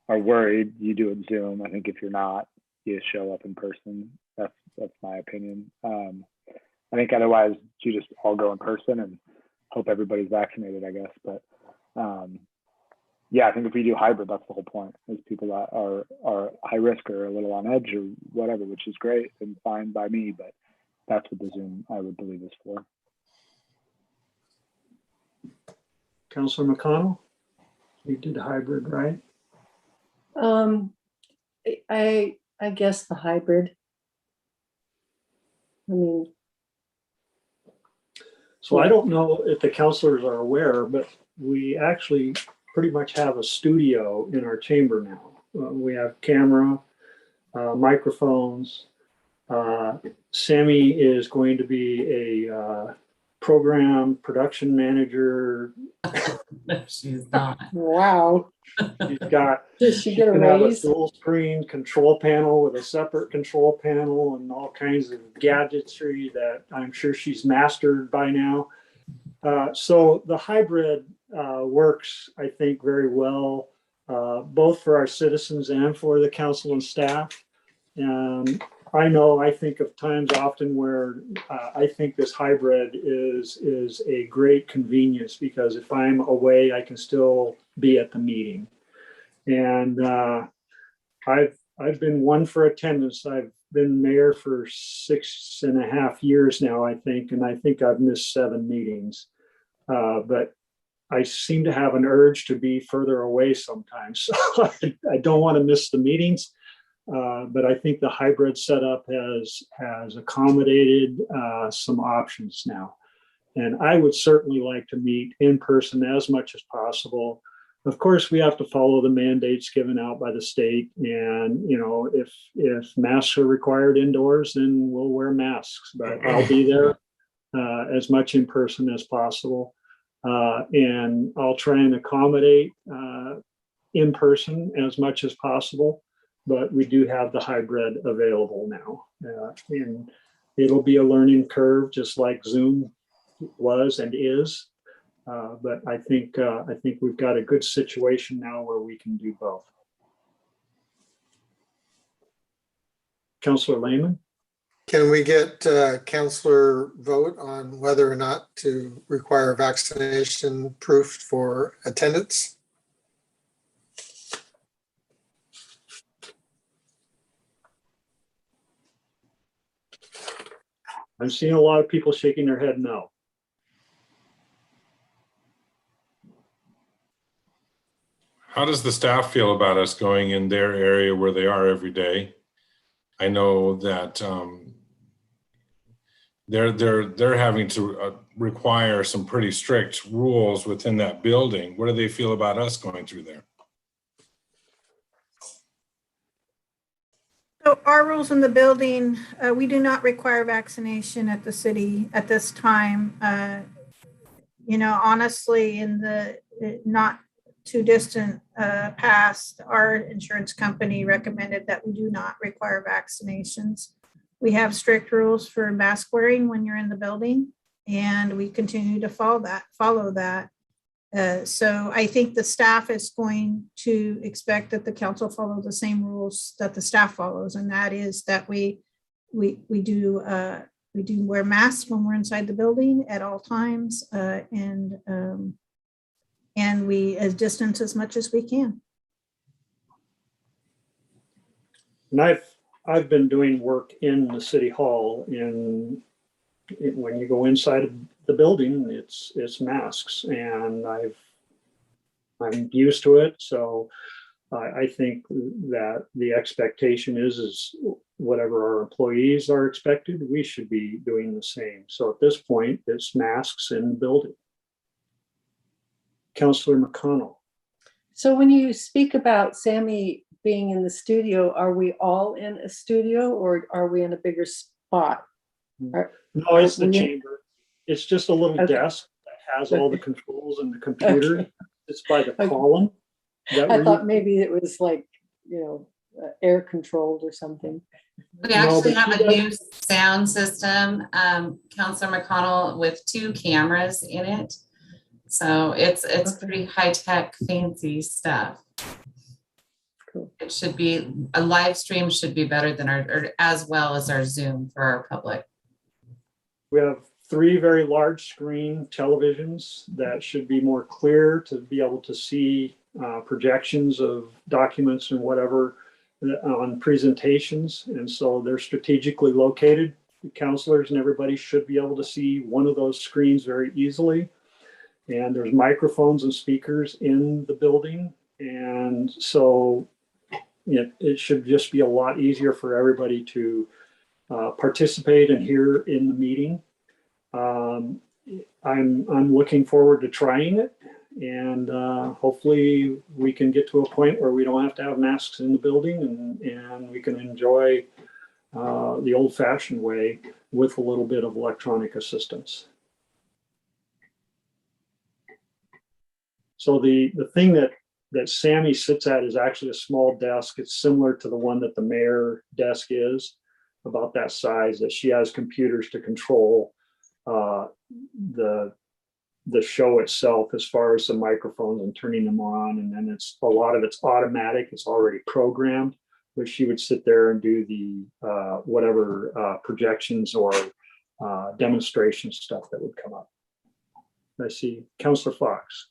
are worried, you do it Zoom. I think if you're not, you show up in person. That's my opinion. I think otherwise you just all go in person and hope everybody's vaccinated, I guess. But yeah, I think if we do hybrid, that's the whole point, is people that are high risk or a little on edge or whatever, which is great and fine by me, but that's what the Zoom, I would believe, is for. Councilor McConnell, you did hybrid, right? I guess the hybrid. I mean, So I don't know if the councilors are aware, but we actually pretty much have a studio in our chamber now. We have camera, microphones. Sammy is going to be a program production manager. She's not. wow. She's got, Did she get a can have a raise? dual screen control panel with a separate control panel and all kinds of gadgetry that I'm sure she's mastered by now. So the hybrid works, I think, very well, both for our citizens and for the council and staff. And I think of times often where I think this hybrid is a great convenience, because if I'm away, I can still be at the meeting. And I've been one for attendance. I've been mayor for 6.5 years now, I think, and I think I've missed 7 meetings. But I seem to have an urge to be further away sometimes. So I don't want to miss the meetings. But I think the hybrid setup has accommodated some options now. And I would certainly like to meet in person as much as possible. Of course, we have to follow the mandates given out by the state. And, if masks are required indoors, then we'll wear masks. But I'll be there as much in person as possible. And I'll try and accommodate in person as much as possible. But we do have the hybrid available now. And it'll be a learning curve, just like Zoom was and is. But I think we've got a good situation now where we can do both. Councilor Lehman? Can we get councilor vote on whether or not to require vaccination proof for attendance? I'm seeing a lot of people shaking their head no. How does the staff feel about us going in their area where they are every day? I know that they're having to require some pretty strict rules within that building. What do they feel about us going through there? So our rules in the building, we do not require vaccination at the city at this time. Honestly, in the not too distant past, our insurance company recommended that we do not require vaccinations. We have strict rules for mask wearing when you're in the building, and we continue to follow that. So I think the staff is going to expect that the council follow the same rules that the staff follows, and that is that we do wear masks when we're inside the building at all times, and we distance as much as we can. And I've been doing work in the city hall. When you go inside of the building, it's masks, and I'm used to it. So I think that the expectation is whatever our employees are expected, we should be doing the same. So at this point, it's masks in the building. Councilor McConnell. So when you speak about Sammy being in the studio, are we all in a studio or are we in a bigger spot? No, it's the chamber. It's just a little desk that has all the controls and the computer. It's by the column. I thought maybe it was like, air controlled or something. We No, actually but have she a new sound system, Counselor McConnell, with 2 cameras in it. So it's Okay. pretty high-tech, fancy stuff. Cool. It should be, a live stream should be better than or as well as our Zoom for our public. We have 3 very large screen televisions that should be more clear to be able to see projections of documents and whatever on presentations. And so they're strategically located. The counselors and everybody should be able to see one of those screens very easily. And there's microphones and speakers in the building. And so it should just be a lot easier for everybody to participate and hear in the meeting. I'm looking forward to trying it, and hopefully we can get to a point where we don't have to have masks in the building, and we can enjoy the old-fashioned way with a little bit of electronic assistance. So the thing that Sammy sits at is actually a small desk. It's similar to the one that the mayor desk is, about that size, that she has computers to control the show itself as far as the microphones and turning them on. And then a lot of it's automatic. It's already programmed, but she would sit there and do the whatever projections or demonstration stuff that would come up. I see Councillor Fox.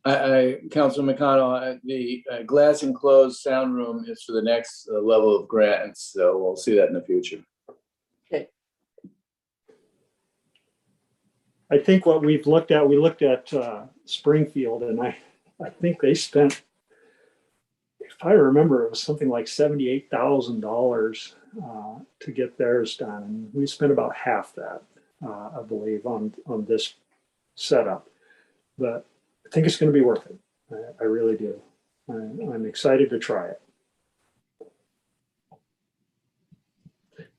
Councilor McConnell, the glass enclosed sound room is for the next level of grants, so we'll see that in the future. Okay. I think what we looked at Springfield, and I think they spent, if I remember, it was something like $78,000 to get theirs done. And we spent about half that, I believe, on this setup. But I think it's going to be worth it. I really do. I'm excited to try it.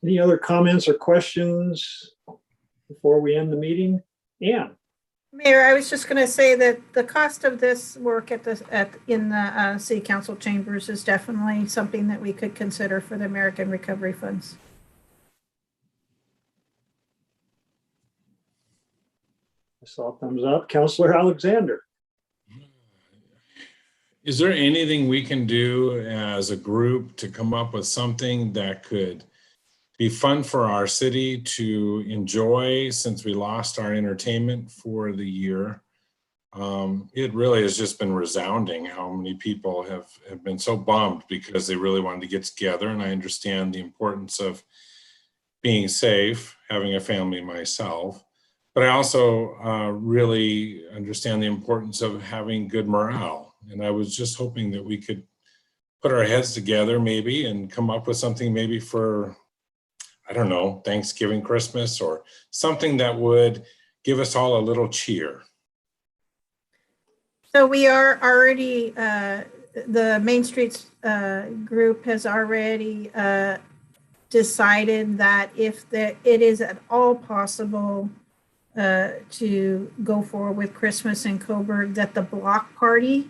Any other comments or questions before we end the meeting? Ann? Mayor, I was just going to say that the cost of this work in the city council chambers is definitely something that we could consider for the American Recovery Funds. I saw a thumbs up. Councillor Alexander. Is there anything we can do as a group to come up with something that could be fun for our city to enjoy, since we lost our entertainment for the year? It really has just been resounding how many people have been so bummed because they really wanted to get together. And I understand the importance of being safe, having a family myself. But I also really understand the importance of having good morale. And I was just hoping that we could put our heads together maybe and come up with something maybe for, I don't know, Thanksgiving, Christmas, or something that would give us all a little cheer. So we are already, the Main Streets group has already decided that if it is at all possible to go forward with Christmas in Coburg, that the block party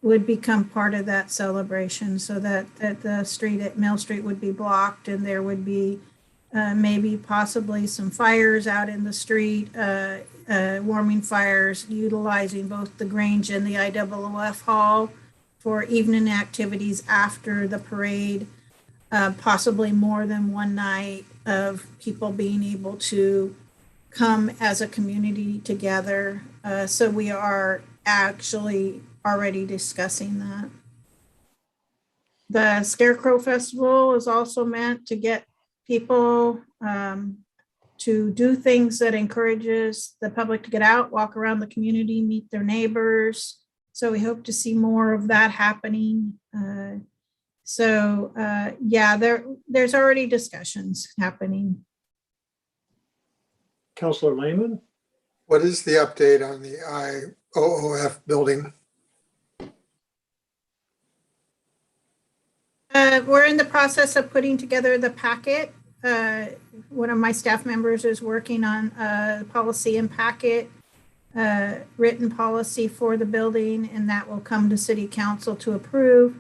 would become part of that celebration, so that the street at Mill Street would be blocked, and there would be maybe possibly some fires out in the street, warming fires, utilizing both the Grange and the IWF Hall for evening activities after the parade, possibly more than one night of people being able to come as a community together. So we are actually already discussing that. The Scarecrow Festival is also meant to get people to do things that encourages the public to get out, walk around the community, meet their neighbors. So we hope to see more of that happening. Yeah, there's already discussions happening. Councillor Lehman? What is the update on the IOOF building? We're in the process of putting together the packet. One of my staff members is working on policy and packet, written policy for the building, and that will come to City Council to approve.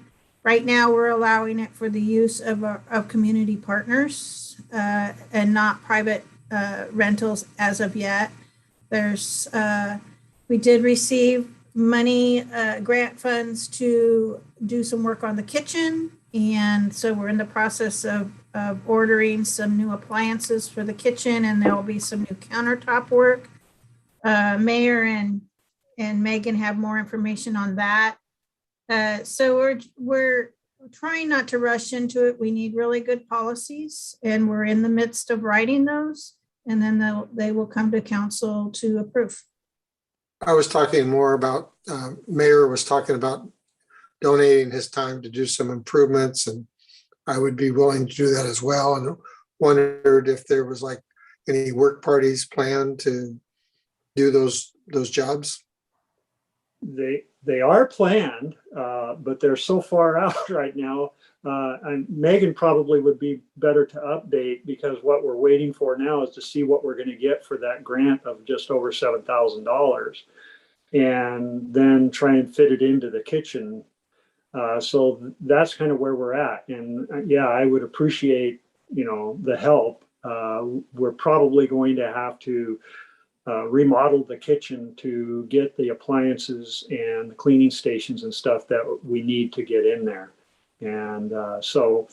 Right now, we're allowing it for the use of community partners and not private rentals as of yet. We did receive money, grant funds to do some work on the kitchen. And so we're in the process of ordering some new appliances for the kitchen, and there'll be some new countertop work. Mayor and Megan have more information on that. So we're trying not to rush into it. We need really good policies, and we're in the midst of writing those, and then they will come to council to approve. I was talking more about, Mayor was talking about donating his time to do some improvements, and I would be willing to do that as well. And wondered if there was like any work parties planned to do those jobs. They are planned, but they're so far out right now. And Megan probably would be better to update, because what we're waiting for now is to see what we're going to get for that grant of just over $7,000, and then try and fit it into the kitchen. So that's kind of where we're at. And yeah, I would appreciate, the help. We're probably going to have to remodel the kitchen to get the appliances and the cleaning stations and stuff that we need to get in there. And so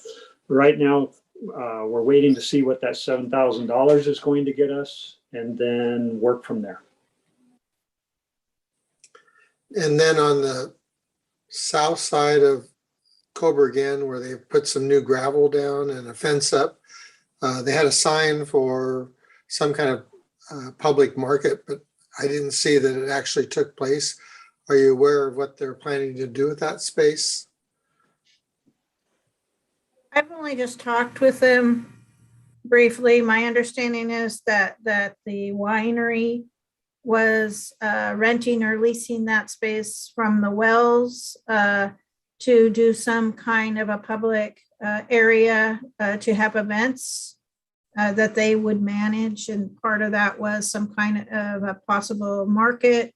right now, we're waiting to see what that $7,000 is going to get us, and then work from there. And then on the south side of Coburg, where they put some new gravel down and a fence up, they had a sign for some kind of public market, but I didn't see that it actually took place. Are you aware of what they're planning to do with that space? I've only just talked with them briefly. My understanding is that the winery was renting or leasing that space from the Wells to do some kind of a public area to have events that they would manage. And part of that was some kind of a possible market,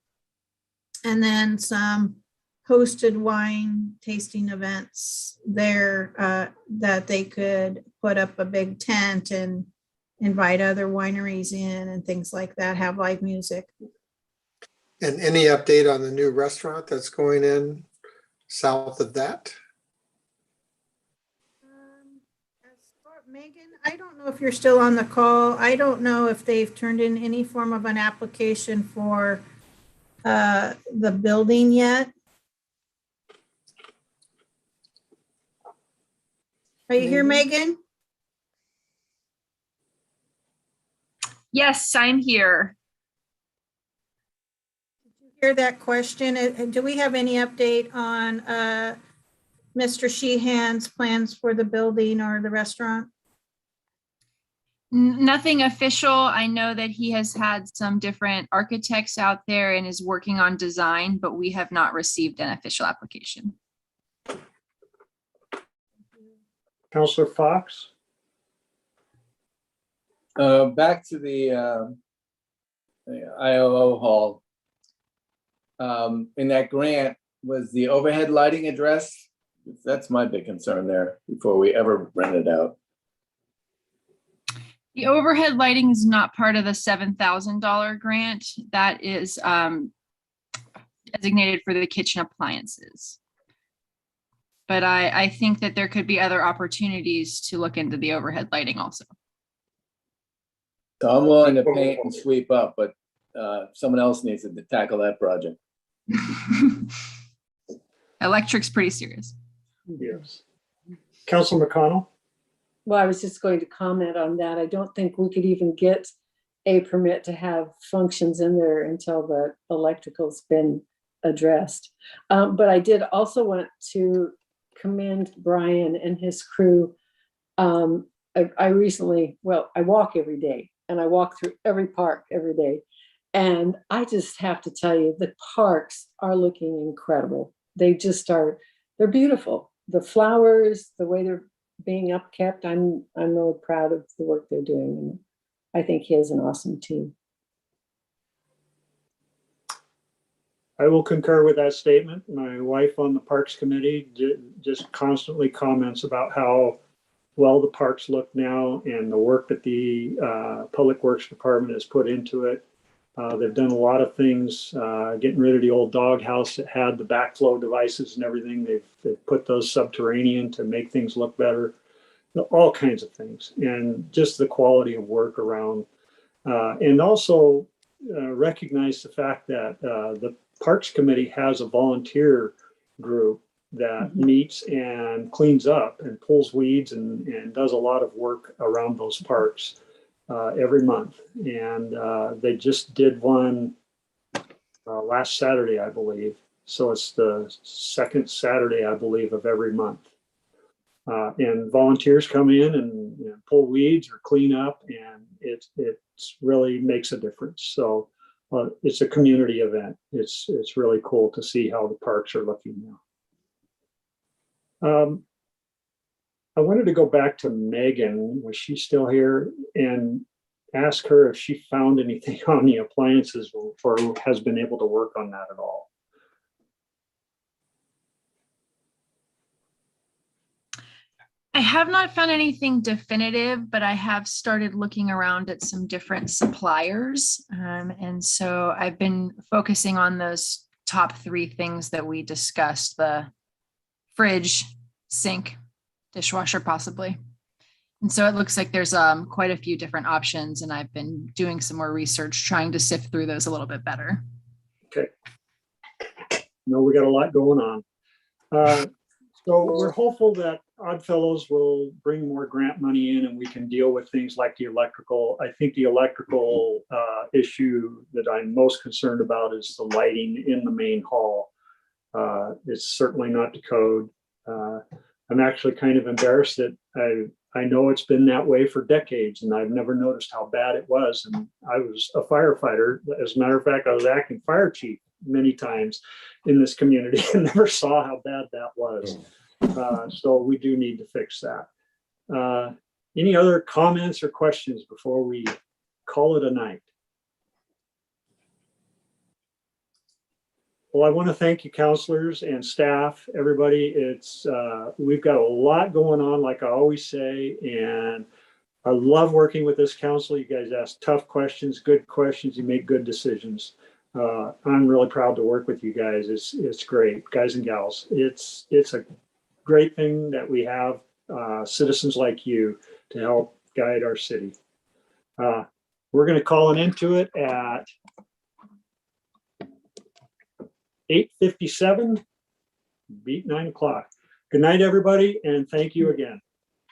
and then some hosted wine tasting events there that they could put up a big tent and invite other wineries in and things like that, have live music. And any update on the new restaurant that's going in south of that? Megan, I don't know if you're still on the call. I don't know if they've turned in any form of an application for the building yet. Are you here, Megan? Yes, I'm here. Hear that question? Do we have any update on Mr. Sheehan's plans for the building or the restaurant? Nothing official. I know that he has had some different architects out there and is working on design, but we have not received an official application. Councilor Fox? Back to the IOO hall. In that grant, was the overhead lighting addressed? That's my big concern there before we ever rent it out. The overhead lighting is not part of the $7,000 grant. That is designated for the kitchen appliances. But I think that there could be other opportunities to look into the overhead lighting also. So I'm willing to paint and sweep up, but someone else needs to tackle that project. Electric's pretty serious. Yes. Council McConnell? Well, I was just going to comment on that. I don't think we could even get a permit to have functions in there until the electrical's been addressed. But I did also want to commend Brian and his crew. I recently, I walk every day, and I walk through every park every day. And I just have to tell you, the parks are looking incredible. They just are, they're beautiful. The flowers, the way they're being upkept, I'm really proud of the work they're doing. And I think he has an awesome team. I will concur with that statement. My wife on the Parks Committee just constantly comments about how well the parks look now and the work that the Public Works Department has put into it. They've done a lot of things, getting rid of the old doghouse that had the backflow devices and everything. They've put those subterranean to make things look better, all kinds of things. And just the quality of work around. And also recognize the fact that the Parks Committee has a volunteer group that meets and cleans up and pulls weeds and does a lot of work around those parks every month. And they just did one last Saturday, I believe. So it's the second Saturday, I believe, of every month. And volunteers come in and pull weeds or clean up, and it really makes a difference. So it's a community event. It's really cool to see how the parks are looking now. I wanted to go back to Megan. Was she still here? And ask her if she found anything on the appliances or has been able to work on that at all. I have not found anything definitive, but I have started looking around at some different suppliers. And so I've been focusing on those top 3 things that we discussed: the fridge, sink, dishwasher, possibly. And so it looks like there's quite a few different options, and I've been doing some more research trying to sift through those a little bit better. Okay. No, we got a lot going on. So we're hopeful that Oddfellows will bring more grant money in and we can deal with things like the electrical. I think the electrical issue that I'm most concerned about is the lighting in the main hall. It's certainly not the code. I'm actually kind of embarrassed that I know it's been that way for decades and I've never noticed how bad it was. And I was a firefighter. As a matter of fact, I was acting fire chief many times in this community and never saw how bad that was. So we do need to fix that. Any other comments or questions before we call it a night? Well, I want to thank you, counselors and staff, everybody. We've got a lot going on, like I always say, and I love working with this council. You guys ask tough questions, good questions, you make good decisions. I'm really proud to work with you guys. It's great, guys and gals. It's a great thing that we have citizens like you to help guide our city. We're going to call an end to it at 8:57, beat 9 o'clock. Good night, everybody, and thank you again.